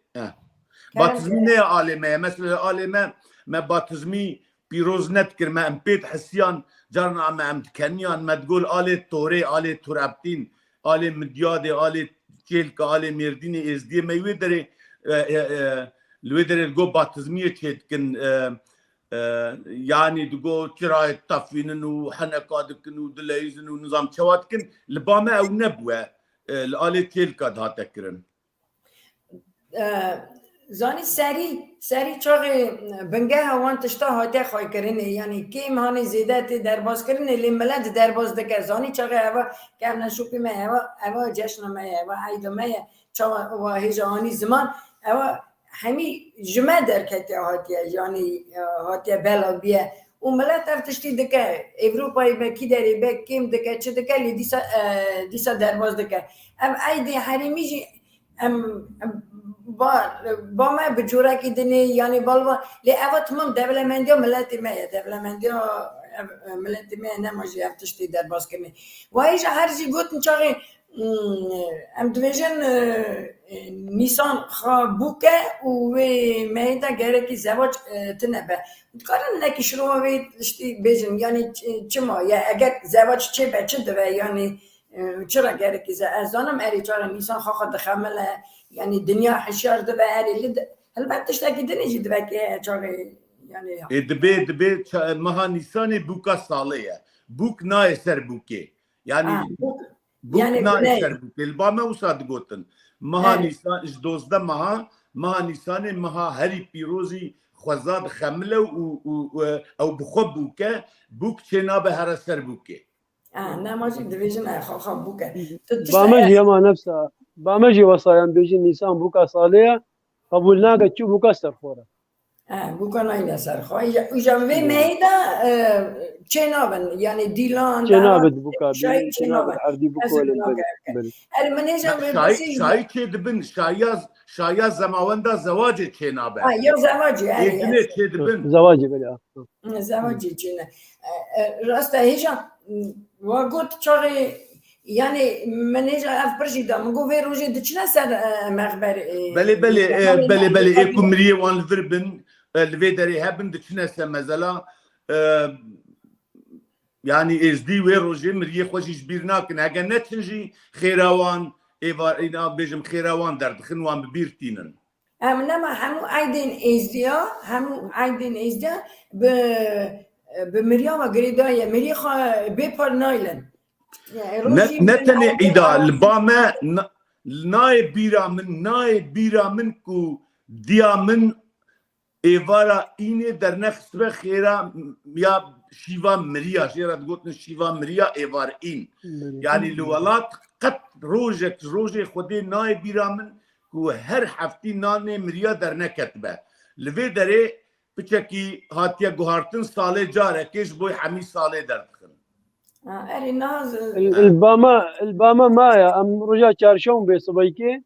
باتزمی نه عالمه مثلا عالمه ما باتزمی پیروز نت کرد ما امپید حسیان جارنا ما امتکنیان ما تقول آله توره آله ترابتین آله مدیاده آله چیلک آله مردین ازدیه ما یویدره لویدره گو باتزمیه چید کن يعني دقو تراي تفينن وحنكادكن ودلايزن ونظام شواتكن لباما او نبوه الالي تيلكاد هاتكرن زانی سری چاقی بنگه هوان تشتا هاته خواهی کرنه یعنی کم هانی زیده درباز کرنه لی ملد درباز دکه زانی چاقی هوا کم نشوپی مه هوا جشن مه هوا عید مه چاقی و هجانی زمان هوا همی جمع درکتی هاتیه یعنی هاتیه بلا بیه و ملت افتشتی دکه اوروپایی به کی داری به کم دکه چه دکه لی دیسا درباز دکه ام عید حریمی جی با ما بجوره کی دنی یعنی بالوا لی اوت تمام دولمندی ملتی ما دولمندی ملتی ما نماجی افتشتی درباز کنی و ایجا هر چی گوتن چاقی ام دویژن نیسان خابوکه و میدا گرکی زواج تنبه کارن نکی شروع ویدشتی بیجن یعنی چما یا اگر زواج چه بچه دوه یعنی چرا گرکی زانم اری چرا نیسان خواهد دخمله یعنی دنیا حشار دوه اری لید البته تشتاکی دنیجی دوه که چرا یعنی دبی مها نیسان بوکا سالیه بوک نای سر بوکی یعنی بوک نای سر بوکی البامه وصاد گوتن مها نیسان اش دوزده مها نیسان مها هری پیروزی خوزاد خمله او بخو بوکه بوک چنا به هر سر بوکی نماجی دویژن خواه بوکه بامجي ما نفسها بامجي وصايا بيجي نيسان بوكا صالية قبولنا قتشو بوكا سرخورة بوكا ناينا سرخورة وجنبه ميدا چنابن يعني ديلان چنابد بوكا چنابد عردي بوكا شاي چه دبن شايا زماوندا زواج چنابه يا زواجي ايه چه دبن زواجي بلا زواجي چنه راستا هيجا وقلت چاقي يعني من هيجا اف برجيدا مگو في روجي دچنا سر مخبر بله ايكو مريه وان الفربن الفيدري هبن دچنا سر مثلا يعني ازدي وي روجي مريه خوشي جبيرنا كن اگر نتنجي خيراوان ايوار اينا بيجم خيراوان دردخن وان ببيرتينن نما همو عيدين ازديا بمريا وغريدايا مريا بيبر نايلن نتني عيدا الباما ناي بيرا من كو ديا من ایوارا اینه در نخست به خیره یا شیوا مریا شیرا گوتن شیوا مریا ایوار این یعنی لولات قط روژه خودی نای بیرامن که هر هفتی نانه مریا در نکتبه لوی داره بچکی هاتیا گوهارتن ساله جاره کش بوی همی ساله دردخن اری ناز الباما مایا ام روژا چارشون به صبحی که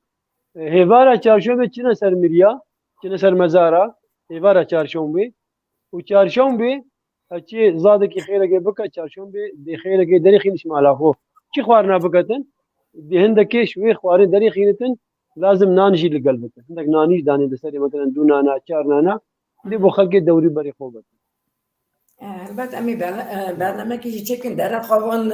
هیوارا چارشون به چنه سر مریا چنه سر مزارا ایوارا چارشنبه و چارشنبه هالشي زادك خيرك بكا تشارشون دي خيرك دري خينش مالاخو شي خوارنا بكتن دي هندك شوي خوارين دري خينتن لازم نانجي لقلبك عندك نانيش داني دسري مثلا دو نانا چار نانا دي بو خلق دوري بري خوبت البته امی برنامه که چکن در خوان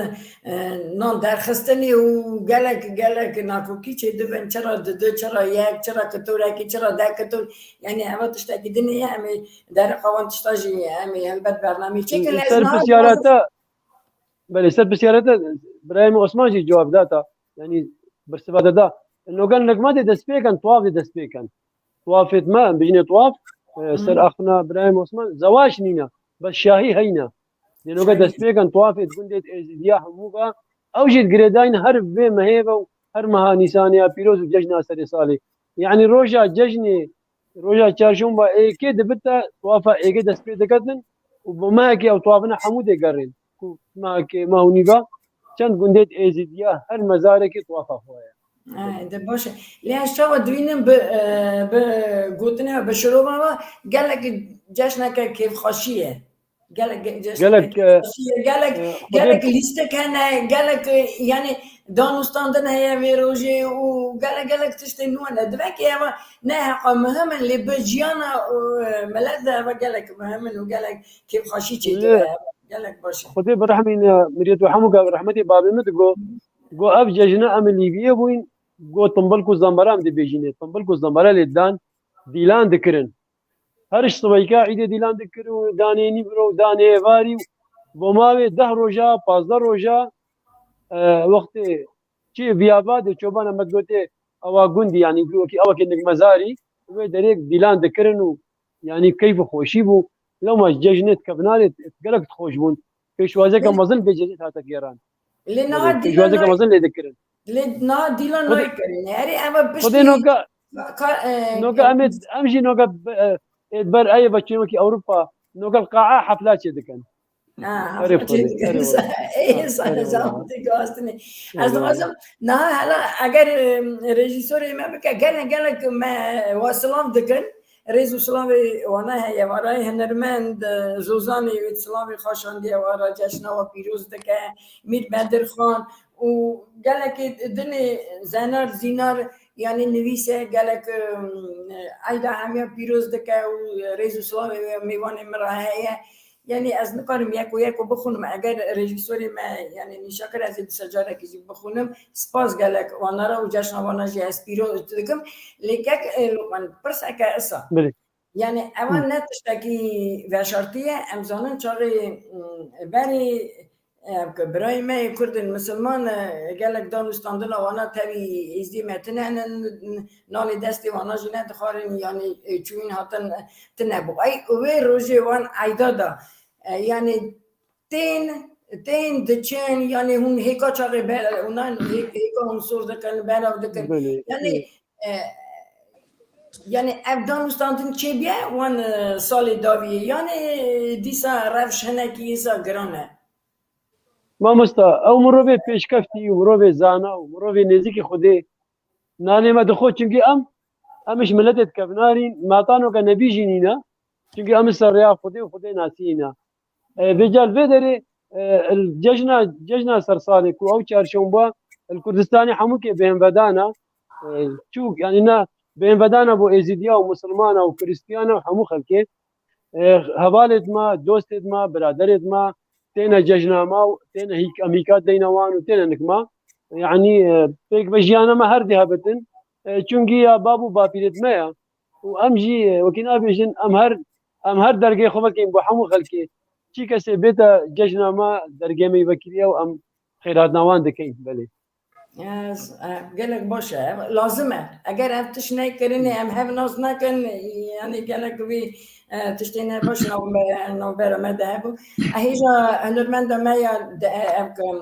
نان درخستنی و گلک ناکوکی چه دوین چرا دو چرا یک چرا کتوره چرا ده کتور یعنی اما تشتاکی دنیا امی در خوان تشتاجی امی البته برنامه چکن سر بسيارته بل سر بسيارته ابراهيم عثمان جي جواب داتا يعني باستفاده دا انه قال لك ما دي دسبيكن طواف دي دسبيكن طوافت ما بيجيني طواف سر اخنا ابراهيم عثمان زواج نينا بس شاهي هينا لانه قد دسبيكن طوافت قندت ازديا هموغا او جيت جريداين هر في مهيبه هر مها نيسانيا بيروز وججنا سري صالي يعني روجا ججني روجا چارشنبه ايكي دبتا طوافا ايكي دسبيكن وبما كي او طوافنا حمود قرين ما كي ما هونيبا چند قندت ازديا هر مزارك طوافا خويا ده باشه لیاش شو دوینم به گوتنه به شروع ما گلک جشنک کیف خاشیه گلک جشنک گلک لیست کنه گلک یعنی دانستاندن هی ویروجی و گلک تشت نونه دوک اما نه حق مهم اللي بجيانا ملذ و گلک مهم و گلک کیف خاشی چی گلک باشه خدي برحمين مريت وحموك برحمتي بابي متقو قو اف ججنا ام ليبيا بوين قو طنبلكو زنبرام دي بيجيني طنبلكو زنبرا لدان ديلان دكرن هرش صبيكا عيدي ديلان دكرو دانيني برو داني فاري وماوي 10 روجا 15 روجا وقت شي بياباد چوبانا مدغوتي اوا غوندي يعني بلوكي اوا كنك مزاري ودريك ديلان دكرن يعني كيف خوشي بو لو ما ججنت كبنالت قالك تخوش بون كيشوازك مازن بججت هاتك يران لنا كيشوازك مازن لذكرن لنا ديلان ما يكرن يعني اما بس خدي نوكا امشي نوكا بر اي بچينوكي اوروبا نوكا القاعه حفلات دكن ايه زحمتك اصلا اصلا نه هلا اگر رژیسور ما بك قالك ما وصلان دكن رئيس سلاوي وانا هي وراي هنرمند زوزاني وسلاوي خاشاندي ورا جشنا وبيروز دكه مير بدر خان وقالك دني زنار زينار يعني نويسه قالك ايضا هم بيروز دكه ورئيس سلاوي ميوان مراهيه يعني از نقارم یک و بخونم اگر رژیسوری ما يعني نشاكر از سجاره کی بخونم سپاس قالك وانا را وجشن وانا جي اسبيرو تدكم لكك لقمان برسك اسا يعني اوان نتشتكي وشرطيه امزانن چاغي بني برای ما کرد مسلمان قالك دانستاندن وانا تبي ازدي متنن نالي دستي وانا جنه دخارن يعني چوين هاتن تنبو اي و روجي وان ايدادا يعني تين دچن يعني هون هيكا چاغي بل اونان هيكا هون سور دكن بلا دكن يعني افغانستان چه بیا وان سال داوی يعني دیسا روشنکی ایسا گرانه ما مستا او مروبه پیشکفتی و مروبه زانا و مروبه نزیکی خوده نانه ما دخود چونکه امش ملتت کفنارین ماتانو که نبی جینینا چونکه ام سریا خوده و خوده ناسینا بجال بدره الججنا سرسالي كو او چارشنبه الكردستاني حموكي بين بدانا شو يعني نا بين بدانا بو ازيديا ومسلمان وكريستيانا وحمو خلكي هبالت ما دوستت ما برادرت ما تينا ججنا ما تينا هيك اميكات دينوان وتينا نكما يعني بيك بجيانا ما هردي هبتن چونكي يا بابو بابيلت ما وامجي وكنا بيجن امهر درجه خوبكين بو حمو خلكي چی کسی بیتا جشن ما درگه می وکیلیه و ام خیرات نوان دکین بله قالك باشه لازمه اگر افتش نکرنی ام هم ناز نکن یعنی قالك بی تشتینه باشه نو برام دهبو هیجا هنرمند ما یا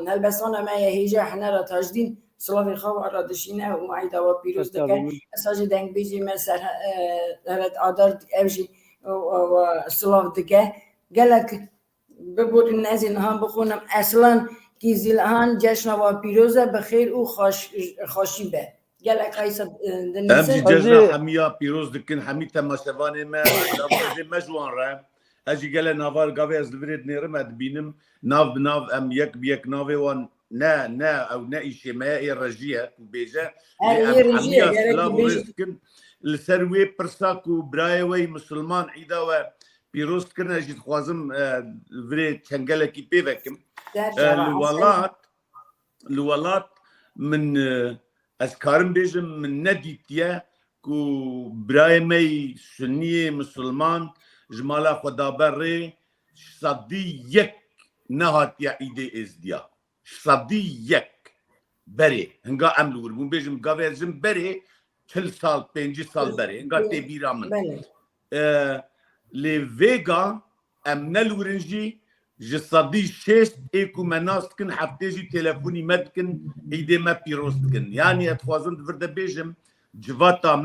هلبسان ما یا هیجا حنا را تاجدین سلاوی خواه را دشینه و عیدا و پیروز دکه اساجی دنگ بیجی مثلا هرت آدار اوجی و سلاو دکه قالك ببور الناس هم بخونم اصلا کی زیلهان جشن و پیروزه بخیر و خوشی به قالك قيس امجي جشن حمية بيروز دكن حمي تماشوان ما مجوان راه اجی گله نوار گاوی از لورید نیرم اد بینم ناو بناو ام یک بیک ناوی وان نه او نه ایشه ما ای رجیه و بیجه لی ام رژیه حمیا گرکی سلاو بیجی رزکن لسروی پرساک و برای وی مسلمان عیدا و پیروست کرن اجید خوازم وری چنگله کی پیوکم در جواب الولات من اسكارم بيجم من نديتيا كو برايمي سنية مسلمان جمالا خدا بري صدي يك نهات يا ايدي ازديا صدي يك بري هنگا عملور بون بيجم قاويزم بري 40 سال 5 سال بري هنگا تبيرا من لي فيغا ام نلورنجي جسدي شيست ايكو مناست كن حفتيجي تلفوني مدكن ايدي ما بيروست كن يعني اتخوازن دفرده بيجم جواتا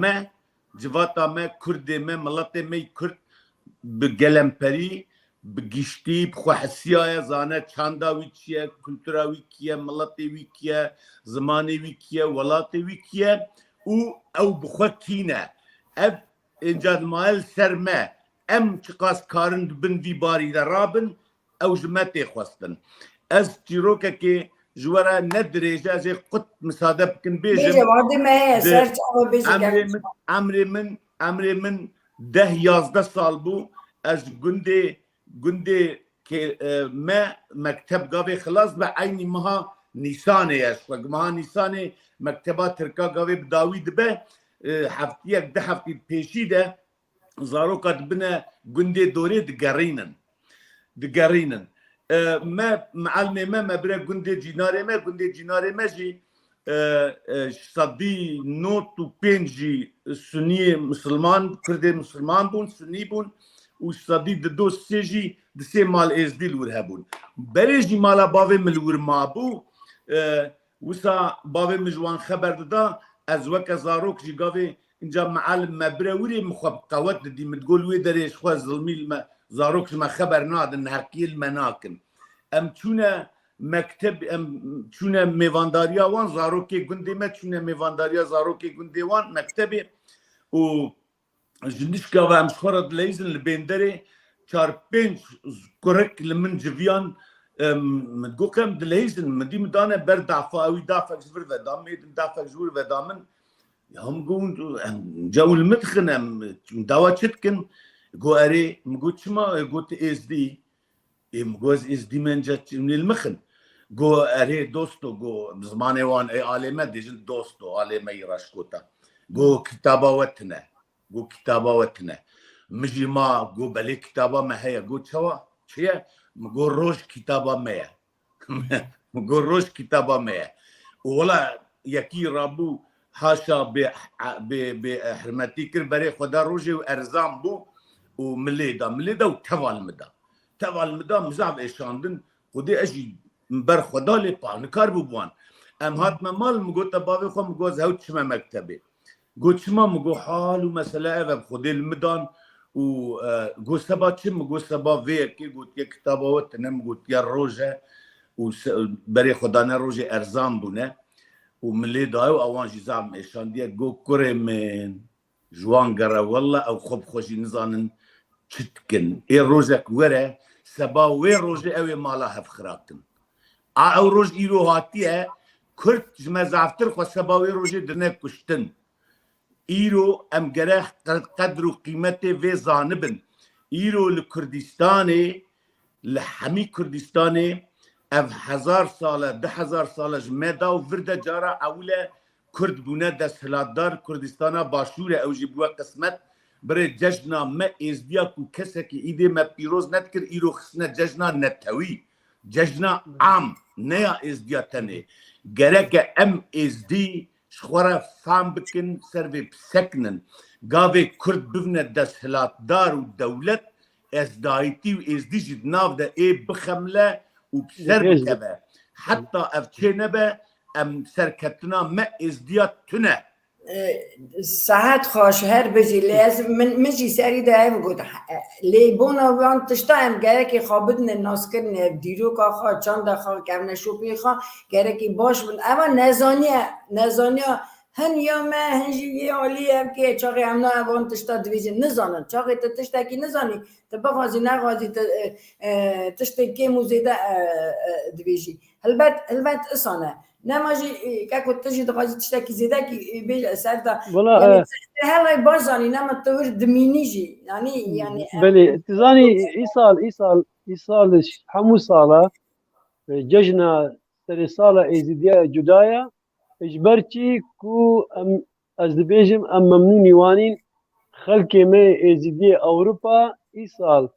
ما كردي ما ملاتي ما كرد بقلمبري بگشتی بخوحسیای زانه چاندا ویکیه کلتورا ویکیه ملتی ویکیه زمانی ویکیه ولاتی ویکیه او بخوکینه اب انجاد مال سرمه ام چقاس کارند بن وی باری در رابن او جمعتی خواستن از چیروکه که جوارا ندریجه از قط مساده بکن بیجم امر من 10-11 سال بو از گنده که ما مکتب گاوی خلاص به عینی مها نیسانه است و مها نیسانه مکتبات ترکا گاوی بداوی دبه هفتی یک 10 هفتی پیشی ده زاروکات بنا گنده دوره دگرینن ما معلمه ما برای گنده جیناره ما جی صدی 95 سنی مسلمان کرده مسلمان بون سنی بون و صدی دو سجی دسه مال ازدیل ور هبون بريجي مالا باوي ملور مابو وسا باوي مجوان خبر دادا از وك زاروك جي قاوي انجا معلم مبروري مخب قوات دي متقول وي دريش خوا ظلمي زاروك ما خبر ناد ان هكي المناكن ام چونه مكتب ام چونه ميوانداريا وان زاروكي گندي ما چونه ميوانداريا زاروكي گندي وان مكتبي و جنش قاوي ام شخورد ليزن لبندري 4-5 كورك لمن جفيان متقوكم دليزن مدي مدانا بردعفا اوي دافع جبر ودام ميدن دافع جبر ودامن هم قون جو المدخن داوا تشتكن قو اري مقو تشما قو اس دي مقوز اس دي من جات من المخن قو اري دوستو قو زماني وان اي عالمة ديجن دوستو عالمة يراشكوتا قو كتابة وتنا مجي ما قو بلي كتابة ما هي قو تشوا شيا مقو روش كتابة ما مقو روش كتابة ما ولا يكي رابو حاشا بحرمتي كر بري خدا روجي وارزام بو ومليدا وتوال مدا مزعب ايشاندن خدي اجي مبر خدا لي بانكار بوان ام هات مال مقو تباوي خو مقو زهوت شما مكتبي قلت شما مقو حال ومسألة خدي المدان و قلت سبا تشم قلت سبا فيكي قلت يا كتابة وتنم قلت يا روجة وبري خدانا روجة ارزام بونه وملي دايو اوان جي زعم ايشان ديا قو كوري من جوان قرا والله او خب خوشي نزانن تشتكن اي روجك ورا سبا وي روجة اوي مالا هفخراكن او روج ايرو هاتيه كرت جما زعفتر خو سبا وي روجة درنا كشتن ايرو ام جراح قدر وقيمته في زانبن ايرو لكردستاني لحمي كردستاني اف 1000 ساله 10,000 ساله جمدا وفرده جارا اوله كرد بونه دسهلاتدار كردستانا باشوره او جيبوا قسمت بري ججنا ما ازديا كو كسك ايدي ما بيروز نتكر ايرو خسنا ججنا نتوي ججنا عام نيا ازديا تني جرك ام ازدي شخورا فام بكن سربي بسكنن قاوي كرد بفنه دسهلاتدار ودولت ازدايتي وازدي جد ناف دا اي بخمله وبسر كبا حتى افتشينبا ام سركتنا ما ازدياد تنا ساعات خوش هر بجي لازم من مجي ساري ده بقول لي بونا وان تشتايم گرکی خوابدن الناس كرني ديرو کا خا چند خا كمن شوبي خا گرکی باش من اما نزانيه هن یا ما هنجی علی هم که چاقی هم نه وان تشتا دویجی نزانن چاقی تشتا کی نزانی تبغازی نغازی تشتا کی موزیده دویجی البت اسانه نماجی که کت تجی دغازی تشتا کی زیده کی بیج سردا والله يعني هلا بازاني نما تور دمينيجي يعني بلي تزاني ايصال حمو صالة ججنا سري صالة ايزيديا جدايا اجبرتي كو از دبيجم ممنوني وانين خلقي ما ايزيديا اوروبا ايصال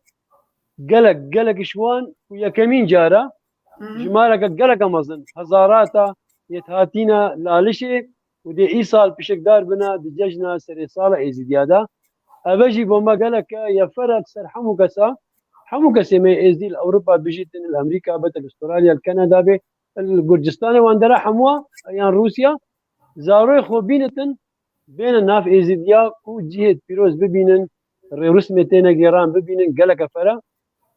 قلق شوان ويا كمين جارة جمالك قلق مزن هزاراتا يتهاتينا لالشي ودي ايصال بشك دار بنا دججنا سري صالة ايزيديا دا أبجي بما قالك يا فرق سر حمو كسا ما إزدي أوروبا بيجيتن الأمريكا بتل أستراليا الكندا به الجرجستان واندرا حموا يعني روسيا زاروي خوبينتن بين الناف إزديا وجهة بيروز ببينن رسمتين جيران ببينن قالك فرق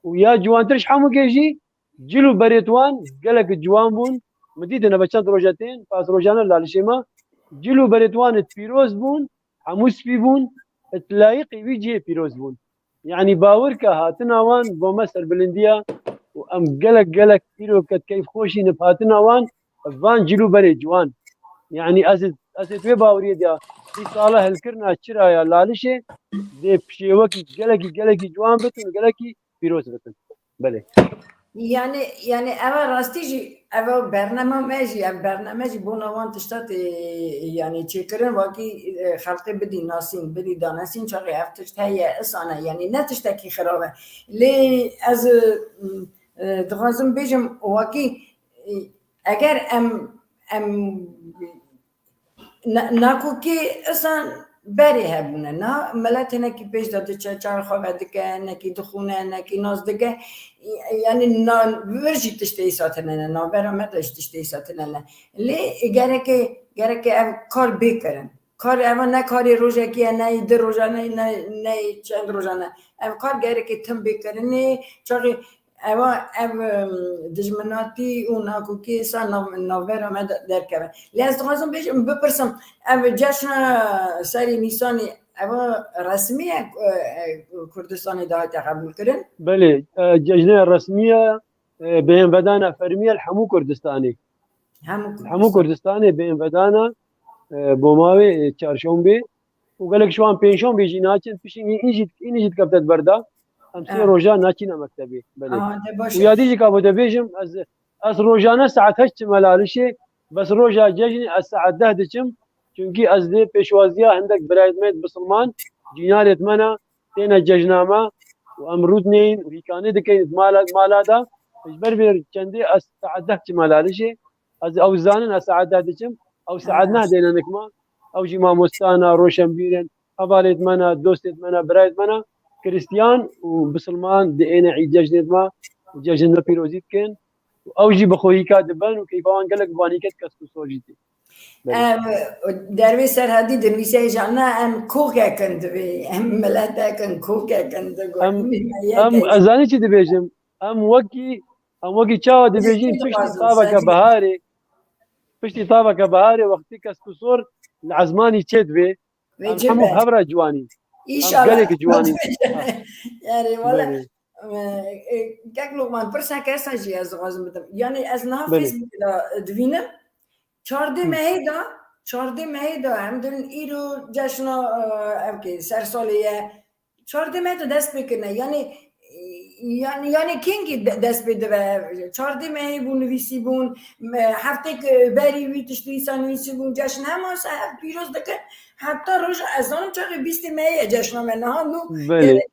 ويا جوان ترش حمو كيجي جلو بريتوان قالك جوان بون مديدنا بچند روجتين فاس روجانا لالشيما جلو بريتوان بيروز بون حموس في بون تلاقي ويجي بيروز بون يعني باوركا هاتنا وان بومسر بلنديا وام قلق كيلو كيف خوشي نبهاتنا وان فان جلو بري جوان يعني ازت وي باوريه ديا في صالح الكرنا تشرايا لالشه دي بشيوكي قلقي جوان بتن قلقي بيروز بتن بله يعني اول راستيجي اول برنامجي بونوان تشتات يعني تشكرن واقي خلقي بدي ناسين بدي داناسين شغي افتشت هي اسانا يعني نتشتكي خرابه لي از دغازم بيجم واقي اگر ام ناكو كي اصلا بری هبونه نه ملت نکی پیش داده چهار خواه دکه نکی دخونه نکی ناز دکه یعنی نا ورجی تشتی ساتنه نا برامت تشتی ساتنه لی گره که او کار بکرن کار اما نه کاری روزه که نه در روزه نه چند روزه نه او کار گره که تم بکرن نه چاقی او دجمناتی اون اکو که سان نوبر آمد در که لیاز دوازم بپرسم او جشن سری نیسانی او رسمیه کردستانی دهاتی قبول کردن؟ بله جشن رسمیه بین بدانا فرمیه الحمو کردستانی همو کردستانی بین بدانا بوماوی چهارشنبه وقالك شوان بينشون بيجي ناچن بيشين يجي كبتت بردا امسي روجا ناچينا مكتبي بله وياديجي كابو دبيجم از روجانا ساعت 8 ملالشي بس روجا ججني الساعه 10 دچم چونكي از دي پیشوازيا عندك برايد ميت بسلمان جيناريت منا تينا ججنامه وامرودنين وهي كانت دكين مالادا اجبر بير چندي الساعه 10 ملالشي از اوزانن الساعه 10 دچم او ساعدنا دينا نكما او جيما مستانا روشن بيرن حبالت منا دوستت منا برايد منا كريستيان وبسلمان دينا عيد ججنت ما ججن بيروزيت كان او جي بخوي كادبان وكيف وان قالك بانيكت كسكو سوجيتي دروي سرحدي درويسه جانا ام كوكا كند ام ملاتا كن كوكا كند ام ازاني تشي دبيجم ام وكي تشاو دبيجين فشتي طابك بهاري فشتي طابك بهاري وقتي كسكو صور العزماني تشدبي هم هبره جواني ان شاء الله قالك جواني يعني ولا كاك لقمان برسا كاسا جي از غازم بدم يعني از نها فيسبوك دوينه چارده مهیدا همدن ایرو جشنا اوکی سرسالیه چارده مهیدا دست بکنه یعنی کینگی دست بده و چارده مهی بون نویسی بون هفته که بری وی تشتریسا نویسی بون جشن همه پیروز دکن حتی روش از آن چاقی 20 مهی جشنا منه ها نو بله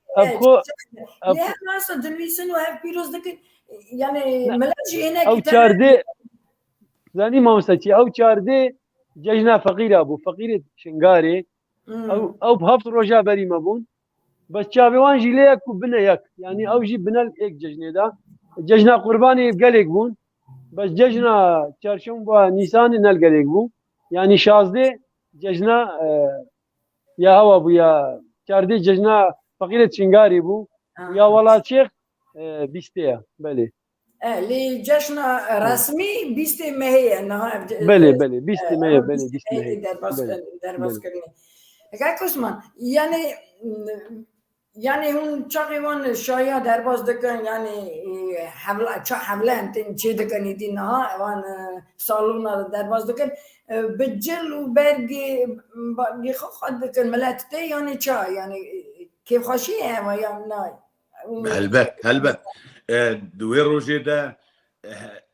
نه اصلا دنویسن و هف پیروز دکن یعنی ملجی اینه او چارده زاني ما مستشي او چارده ججنا فقيره ابو فقيره شنغاري او بهفت روجا بري مبون بس شابوان جي ليك وبنا يك يعني او جي بنا ايك ججنه دا ججنا قرباني قالك بون بس ججنا چارشنبه نيسان نلقالك بون يعني شازده ججنا يا هو ابو يا چارده ججنا فقيره شنغاري بو يا والله شيخ بيستيا بله لی جشن رسمی 20 مهیه نه بله بله 20 مایه بله 20 مهی مایه بله درباز بله کردنی اگه کسمان یعنی اون چاقی وان شایا درباز دکن یعنی حمله چه حمله انتین چه دکنی دی نه وان سالونا درباز دکن بجل و برگی خود دکن ملت تی یعنی چه یعنی کیف خوشیه و یا نه هلبت دوی روژه ده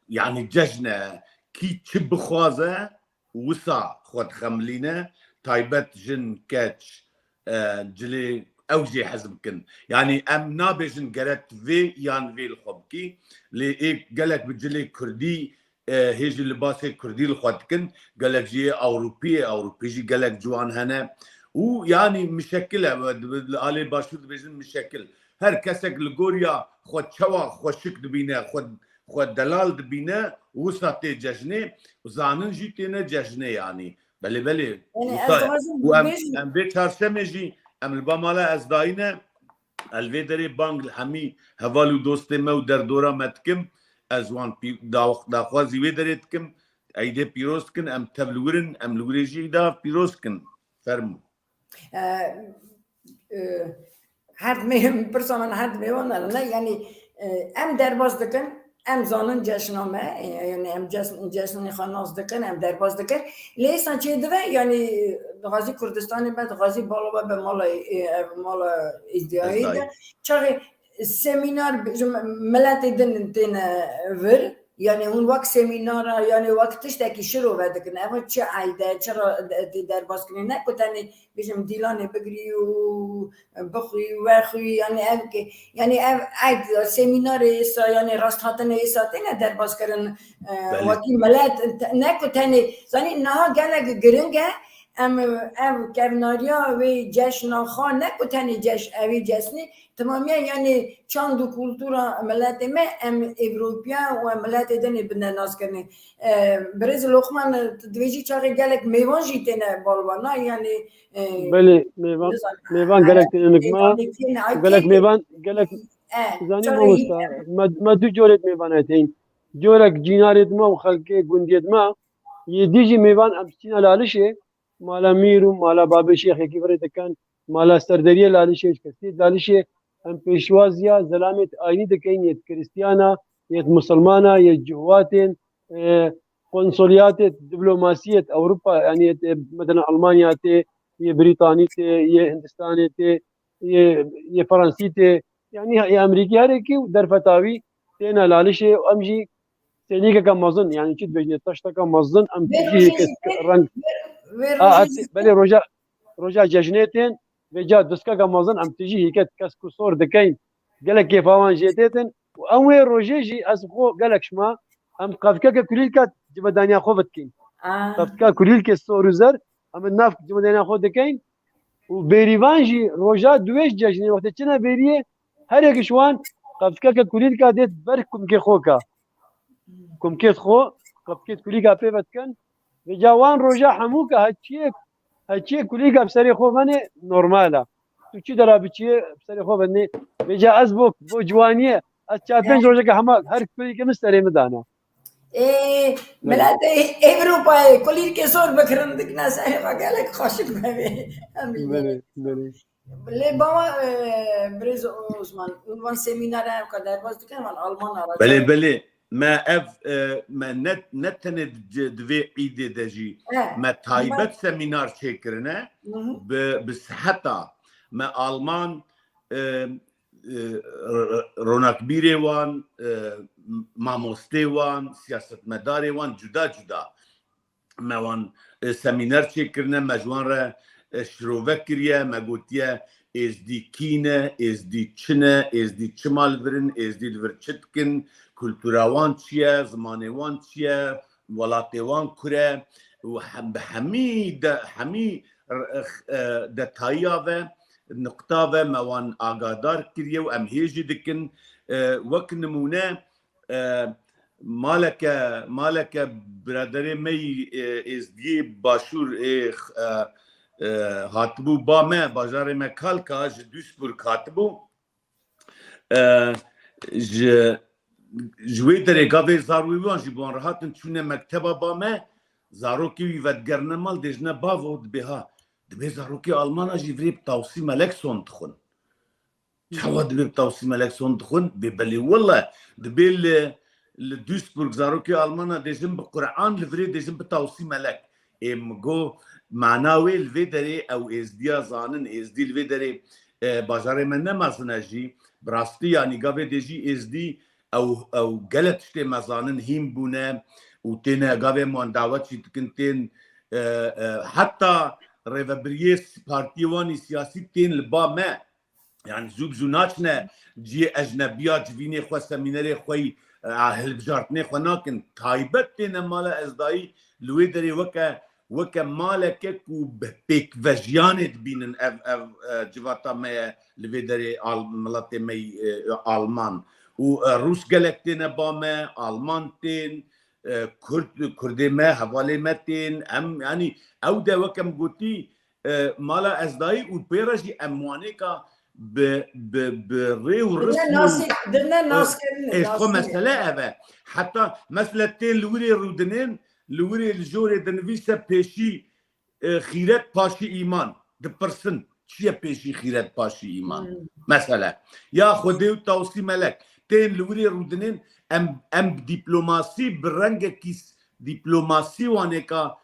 يعني ججنا كي تشب خوازة وسع خود خملينا تايبت جن كاتش جلي اوجي حزبكن يعني ام نابجن قالت في يان في الخبكي لي ايه قالك بجلي كردي هيجي لباسي كردي الخواتكن قالك جي اوروبي جي قالك جوان هنا ويعني مشكله علي باشور بجن مشكل هر كسك لغوريا خود شوا خود شك دبينا خود دلال دبينا وسطي ججنه وزانن جيتنا ججنه يعني بلي وام بيت هرشمه جي ام البامالا از داينه الویدری بانگ همی هوالو دوست ما و در دورا متکم از وان داخوازی ویدری تکم ایده پیروز کن ام تبلورن ام لوریجی دا پیروز کن فرمو هر مهم پرسان هر میوان نه یعنی ام درباز دکن ام زانن جشنامه یعنی ام جشن خاناز دکن ام درباز دکن لیسان چه دوه یعنی غازی کردستانی بعد غازی بالا به مال ازدیایی ده چاقی سمینار ملت دن تین ور یعنی اون وقت سمینار یعنی وقتش تاکی شروع ودکن اما چه عیده چرا درباز کنی نه کتنی بیشم دیلانی بگری و بخوی و خوی یعنی عید سمینار ایسا یعنی راست هاتن ایسا تینه درباز کردن وقتی ملت نه کتنی زنی نه گلگ گرنگه ام کارناریا و جشن خان نه کتنی جشن اوی جشنی تمامیه یعنی چند دو کلتورا ملت ما ام اوروپیا و ملت دنی بناس کنی برز لخمان دویجی چاقی گلک میوان جیتنه بالوانا یعنی بله میوان گلک تنگما گلک میوان گلک زانی ما وستا ما دو جورت میوان هاتین جورک جینارت ما و خلق گندیت ما یدیجی میوان امسینا لالشه مالا میرو مالا باب شیخ یکی برای کن مالا سردریه لالشه کسی لالشه ام پیشوازیا زلامت آینی دکین یت کریستیانا یت مسلمانا یت جهواتین قنصليات دبلوماسية أوروبا يعني مثلا ألمانيا هي بريطانية هي هندستانية هي فرنسية يعني هي أمريكية هريكي ودر فتاوي تينا لالشة وأمجي سينيكا كمازن يعني شد بجنة تشتا كمازن أم تجي رنگ بلي رجع ججنيتين بجا دسكا كمازن أم تجي هيك كسكو صور دكين قالك كيف هوان جيتين وأموي روجيجي أسبقو قالك شما ام قفكا كليلكا جبدانيا خوفتكين قفكا كليلكا سوروزر ام الناف جبدانيا خودكين وبيريفانجي روجا دويش جاجني وقت تشنا بيريه هر يك شوان قفكا كليلكا ديت بركم كي خوكا كم كيت خو قفكا كليلكا بيفتكن بجاوان روجا حموكا هاتشي كليلكا بسري خوفاني نورمالا تو چی درا بچی بسري خوفاني بجا ازبوك بو جوانيه اتشابنج روجا حماك هر كليلكا مستري مدانا ملت اوروپا کلیر که سور بکرن دکنا سعی وگالک خوشت ببی بله لی بابا برز عثمان اون سمینار هم که در باز دکن من آلمان آراجه بله ما ما نتنه دوی عیده دجی ما تایبت سمینار چکرنه بصحتا ما آلمان رونقبیره وان ماموسته وان سیاستمداره وان جدا ما وان سمینار چکرنه مجوان را شروع کریه ما گوتیه از دی کینه از دی چنه از دی چمال برن از دی دور چتکن کلتوراوان چیه زمانوان چیه ولاتوان کره و همی دتایا و نقطه و موان آگادار کریه و ام هیجی دکن وک نمونه مالک برادر می از دی باشور هاتبو با ما بازار ما کالکا دوسبورگ هاتبو جوی دره گاوی زاروی وان جی بوان راحتن چونه مکتبا با ما زاروکی وی ودگرنه مال دجنه باو دبیها دبی زاروکی آلمانا جی وری بتاوسی ملک سون تخون چاوا دبی بتاوسی ملک سون تخون ببلی والله دبی لدوسبورغ زاروکی آلمانا دجن بقرآن لفری دجن بتاوسی ملک ام گو معناوی لوی دره او ازدیا زانن ازدی لوی دره بازار من نمازنه جی براستی یعنی گاوی دجی ازدی او قالت شتي مزانن هيم بونا وتينا قابي موان دعوات شي تكنتين حتى ريفابريس بارتيواني سياسي تين لبا ما يعني زوب زوناتنا جي اجنبيا جفيني خو سميناري خوي هلبجارتني خو ناكن تايبت تين مالا ازداي لويدري وكا مالك كو بيك فاجيانت بينن اف جواتا ما لويدري ملاتي مي المان وروس قالكتين باما المانتين كردي ما حوالي متين ام يعني او ده وكم قلتي مالا ازداي وبيرجي اموانيكا بري ورسم درنا ناس اسكو مسألة هذا حتى مسألة تين لوري رودنين لوري الجوري دنفيسا بيشي خيرات باشي ايمان دبرسن شيا بيشي خيرات باشي ايمان مثلا يا خدي وتوصي ملك تين لوري رودنين ام دبلوماسي برنگ كيس دبلوماسي وانيكا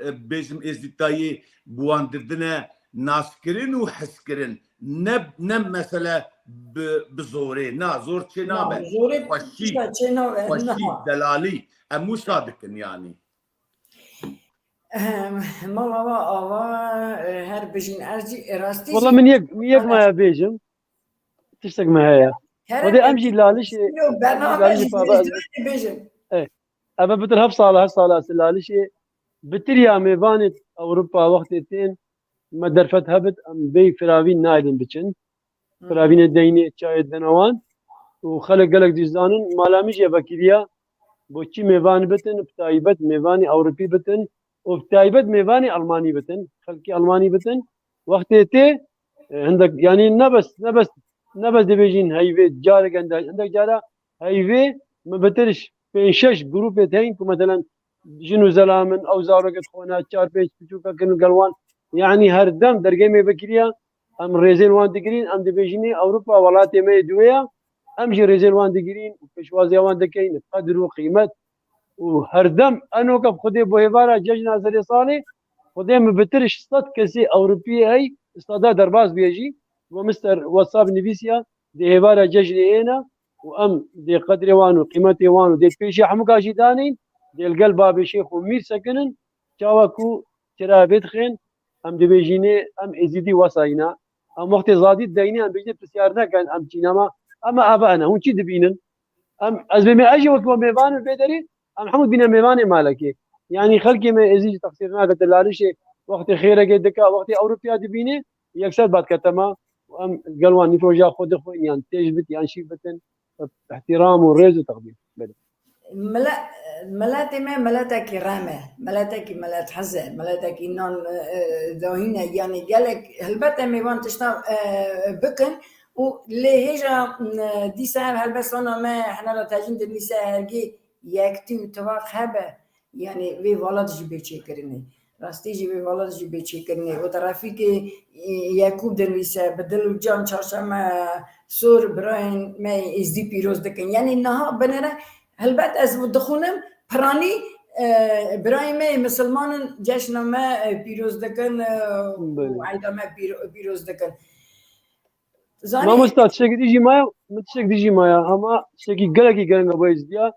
بيجم ازدتاي بوانددنا ناسكرين وحسكرين نب مثلا بزوري نا زور تشينابه وشي دلالي امو صادقن يعني ما بابا آوا هر بجين ارجي راستي والله من يك ما بيجم تشتق معايا ودي امشي لالش برنامج بجين ايه ابى بترهب صالح لالش بتريا ميفانت اوروبا وقتين ما درفت هبت ام بي فراوين نايدن بچن فراوين ديني چاي دنوان وخلق قلق ديزانن مالامش يا بكريا بوچي ميفان بتن بتايبت ميفاني اوروبي بتن وبتايبت ميفاني الماني بتن خلقي الماني بتن وقتي عندك يعني نبس ديفيجين هايفي جارك عندك جارة هايفي ما بترش بين شش جروب تين مثلا جنو زلامن او زارك خونا چار بيش بچوكا كنو قلوان يعني هردم درجة بكريا ام ريزين وان دقرين ام ديفيجيني اوروبا ولاتي ما دويا امشي ريزين وان دقرين وكشوازي وان دكين قدر وقيمة وهردم انو كف خدي بوهبارا ججنا زري صالي خدي مبترش صد كسي اوروبي هي استادا درباز بيجي ومستر واتساب نيفيسيا دي هبارا ججني هنا وام دي قدر وان وقيمتي وان ودي بيشي حمقا جدانين دي القلب باب شيخ ومير سكنن جاوكو ترى بيدخن ام دبيجيني ام ازيدي وصاينا ام وقت زادي دايني ام بيجي بسيارنا كان ام جينما اما ابانا هون شي دبينن ام ازبي اجي وقت ميفان البدري ام محمود بن ميفان مالكي يعني خلقي ما ازيج تقصيرنا قلت لاريش وقت خيره قدك وقت اوروبيا دبيني يكسر بعد كتما وام قالوا نفوجا خذ اخوي يعني تجبت يعني شي بتن احترام وريز وتقدير ملاتي ما ملاتك رامة ملاتك ملات حزة ملاتك إنن ذوهنا يعني قالك هلبته ميوان تشتا بكن ولهجا دي ساعة هلبس أنا ما إحنا لا تاجين النساء هرجي يكتي وتواق هبة يعني في ولد جبي تشكرني راستي جبي ولد جبي تشكرني وترافيك يعقوب النساء بدلوا جام شاشما سور براين ما إزدي بيروز دكن يعني إنها بنرا هلبت از دخونم پرانی برای ما مسلمان جشن ما پیروز دکن و عیدا ما پیروز دکن ما مستعد شكل يجي معايا متشكل يجي معايا اما شكل قلقي قلقا بويز ديا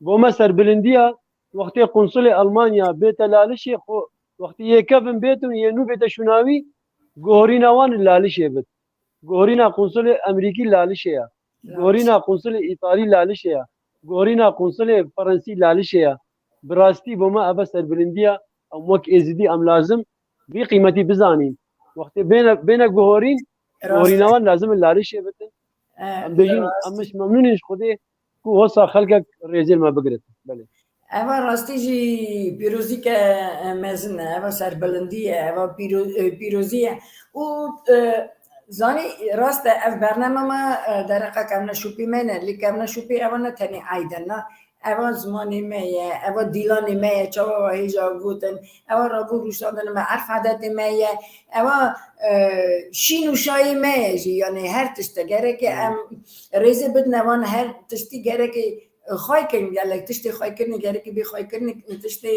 بوما سر بلنديا وقت قنصلي المانيا بيت لالشي وقت يكفن بيتهم ينو بيت شناوي غورينا وان لالشي بيت غورينا قنصلي امريكي لالشي غورينا قنصلي ايطالي لالشي غورينا قنصلي فرنسي لالشي براستي بوما ابا سر بلنديا ام وك ازدي ام لازم بقيمتي بزانين وقت بين غورين غوريناوان لازم اللاريش بتن ام بيجين ام مش ممنونش خدي كو وصا خلقك ريزيل ما بقرت بله اوا راستي جي بيروزي ك مزن اوا سر بلنديه اوا بيروزيه و زانی راست اف برنامه ما درقه کم نشوپی منه لی کم نشوپی اوا نتنی عیدن نه اوا زمانی میه اوا دیلانی میه چاوا و هیجا گوتن اوا رابو روشتاندن ما عرف عدد میه اوا شین و شایی میه جی یعنی هر تشته گره که ام ریزه بد نوان هر تشتی گره که خواهی کنی گلک تشتی خواهی کنی گره که بی خواهی کنی تشتی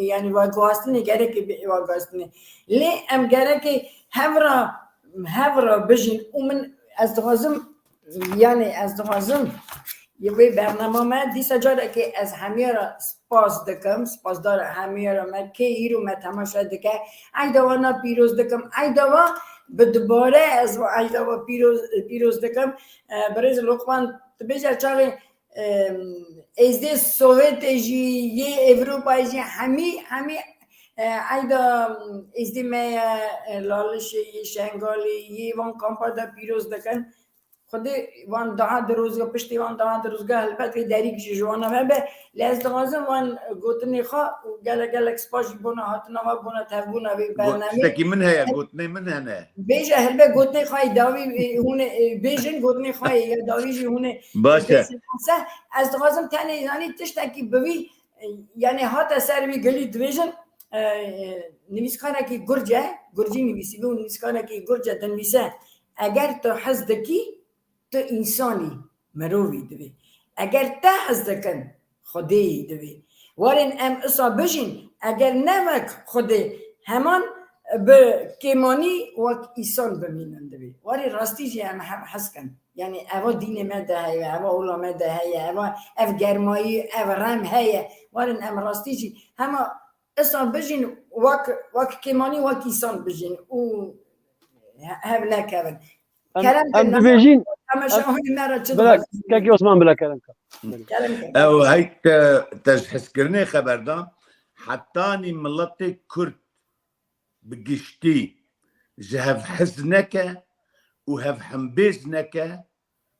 یعنی واگواستنی گره که بی واگواستنی لی ام گره که هفرا بجین و من از دغازم یعنی از دغازم یه برنامه ما دیسا جاره که از همه را سپاس دکم سپاس داره همه را ما که ایرو ما تماشا دکه ای دوانا پیروز دکم ای دوا به دوباره از ای دوا پیروز دکم برای لقمان بیجا چاقی ازده سوویت جی یه اروپای جی همی ایدا ازدی می لالشی شنگالی یه وان کامپا دا پیروز دکن خودی وان ده روز یا پشتی وان ده روزگاه البته داری که جوانا و به لحظ دغازم وان گوتنی خوا گلک سپاش بونا هاتنا و بونا تفبونا وی برنامه تشتكي منها يا قوتني منها انا بیجه هلبه گوتنی خواهی داوی هونه بیجن گوتنی خواهی یا داوی جی هونه باشا از دغازم تنی یعنی تشتکی بوی یعنی هات سر وی گلی دویژن نویسکانه که گرجی نویسی و نویسکانه که گرجه دنویسه اگر تو حس دکی تو انسانی مروی دوی اگر تا حس دکن خودی دوی وارن ام اصا بجین اگر نمک خودی همان به کمانی وک ایسان بمینن دوی واری راستی جی هم حس کن یعنی اوا دین مده هیا اوا اولا مده هیا اوا اف گرمایی اف رم هیا وارن ام راستی جی هما اصلا بجین وک کمانی وک ایسان بجین او هم نکرد کرم ام دبیجین اما شاهدی مرا چه بلا كاكي عثمان بلا كلام او هيك تحسكرني خبر ده حتاني ملتي كرد بقشتي جهف حزنك وهف حنبيزنك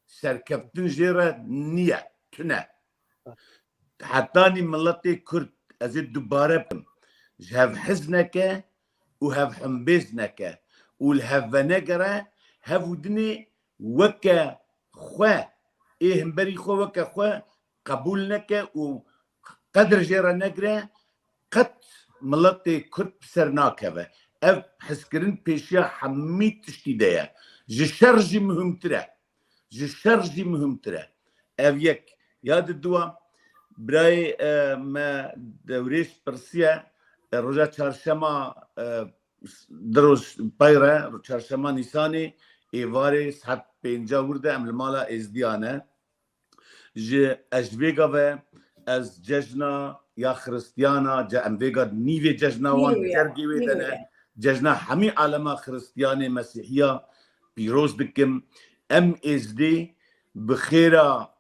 سركبتن جيرة نية تنا حتاني ملتي كرد ازيد دبارة جهف حزنك وهف حنبيزنك والهف نقرة هفودني وكا خوا ايه مبري خو وكا خوا قبولنك وقدر جيرة نقرة قد ملتي كرد بسرناكبه اف حسكرين بيشيا حميت تشتيدايا جشرجي مهم ترى اف يك ياد الدوا براي ما دوريش برسيا رجا چارشما دروش بايرة چارشما نيساني ايواري سحب بينجا ورده ام المالا ازديانه جي اجويغا و از ججنا يا خريستيانا جا ام ويغا نيوي ججنا وان جرگي ويدنه ججنا همي عالما خريستياني مسيحية بيروز دكم ام ازدي بخيرا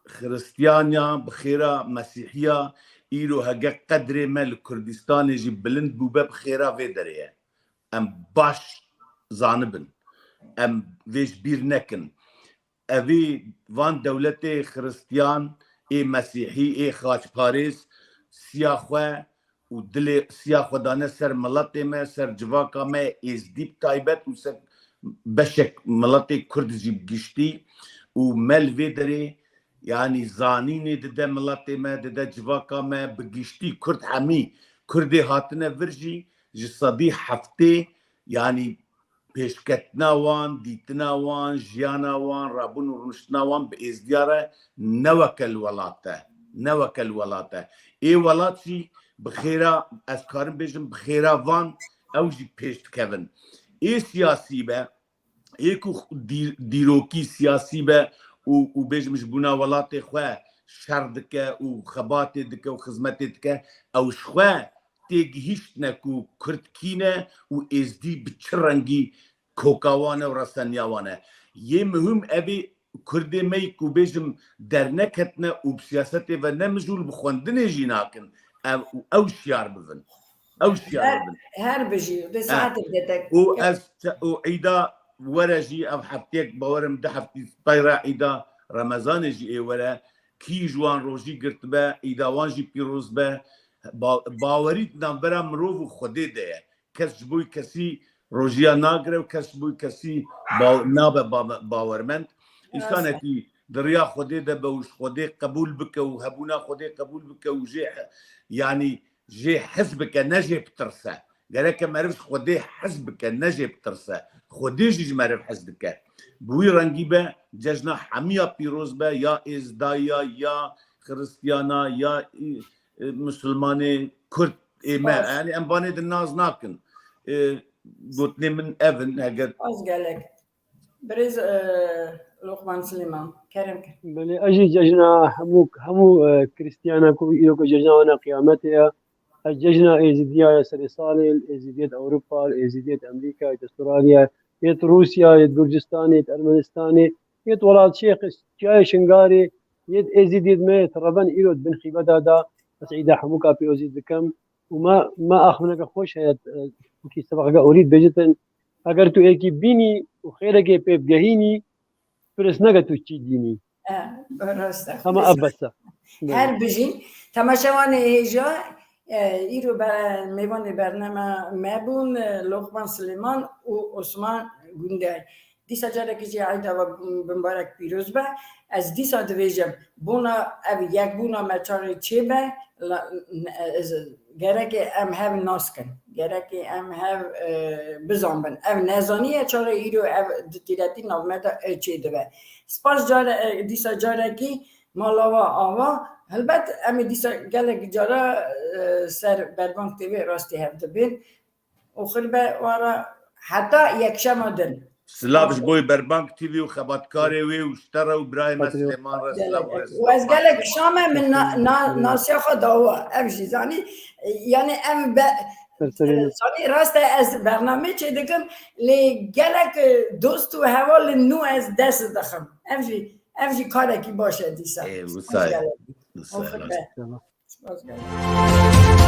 خريستيانيا بخيرا مسيحية ايرو هجا قدر مال كردستان جي بلند بوبا بخيرا ويدريه ام باش زانبن ام ويش بير نكن اوی وان دولت خريستيان اي مسيحي اي خاش باريس سياخوه و دل سياخوه دانه سر ملت ما سر جواكا ما ازديب تايبت و سر بشك ملت كرد جيب گشتي و مل ويدري يعني زانيني دده ملت ما دده جواكا ما بگشتي كرد حمي كردي هاتنه ورجي جصدي حفتي يعني پیشکتنا وان دیتنا وان جیانا وان رابون و رنشتنا وان به ازدیاره نوکل ولاته ای ولاتی بخیره از کارم بیشم بخیره وان او جی پیشت کون ای سیاسی به ای کو دیروکی سیاسی به و بیشمش بونا ولاته خواه شر دکه و خبات دکه و خزمت دکه او شخواه تیگهیشت نکو کردکینه و ازدی بچرنگی کوکاوانه و رستنیاوانه یه مهم اوی کرده می کو بیشم در نکتنه و بسیاسته و نمجول بخوندنه جی ناکن او شیار ببن هر بجی ده ساعت بدك و از و عیدا ورجی او حفتیک باورم ده حفتی طیره عیدا رمضان جی ای وره کی جوان روژی گرت به عیدا وان جی پیروز به باوریت نام برام رو خوده ده کس جبوی کسی روژیا ناگره و کس بوی کسی نابه باورمند انسانه کی دریا خودی ده به وش خودی قبول بکه و هبونا خودی قبول بکه و جه يعني جه حزبك نجي بترسه قالك معرفش خودي حزبك نجي بترسه خودي جيج معرف حزبك بوي رنگيبه ججنا حمية بيروز به يا ازدايا يا خريستيانا يا مسلماني كرد ما يعني امباني الناس ناكن قلتني من اذن هقد Az gelek. Brez Lokman Süleyman. Kerem. بله اجي ججنا همو كريستيانا كو يوكو ججنا وانا قيامتها الججنا ايزيديا سري صالح ايزيديت اوروبا ايزيديت امريكا استراليا يت روسيا يت جورجستان يت ارمنستان يت ولاد شيخ جاي شنغاري يت ايزيديت ما تربن ايرود بن خيبه دادا سعيده حموكا بيوزيد كم وما اخونك خوش هي كي سبق اريد بجتن اگر تو ايكي بيني وخيرك بيب جهيني فرس نگه تو چی دینی Rasta. اما ابسا Her bijin temaşavan heja ایرو میوان برنامه مبون لقمان سلیمان و عثمان گنده دیسا جاره که جی عیده و بمبارک پیروز به از دیسا دویجم بونا او یک بونا مچاره چه به گره که ام هف ناس کن گره که ام هف بزان بن او نزانیه چاره ایرو او دیرتی نومده چه ده به سپاس جاره دیسا جاره که مالاوا آوا البته امی دیسا گلک جارا سر بربانک تیوی راستی هفته بین و خلبه وارا حتی یک شما دن سلافش بوی بربانک تیوی و خباتکاری وی و شتره و برایم سلیمان رسلام و از گلک شامه من ناسیخا داوا افشی زانی یعنی ام زانی راست از برنامه چه دکم لی گلک دوست و حوال نو از دست دخم افشی کاره کی باشه دیسا وسای وسای Okay.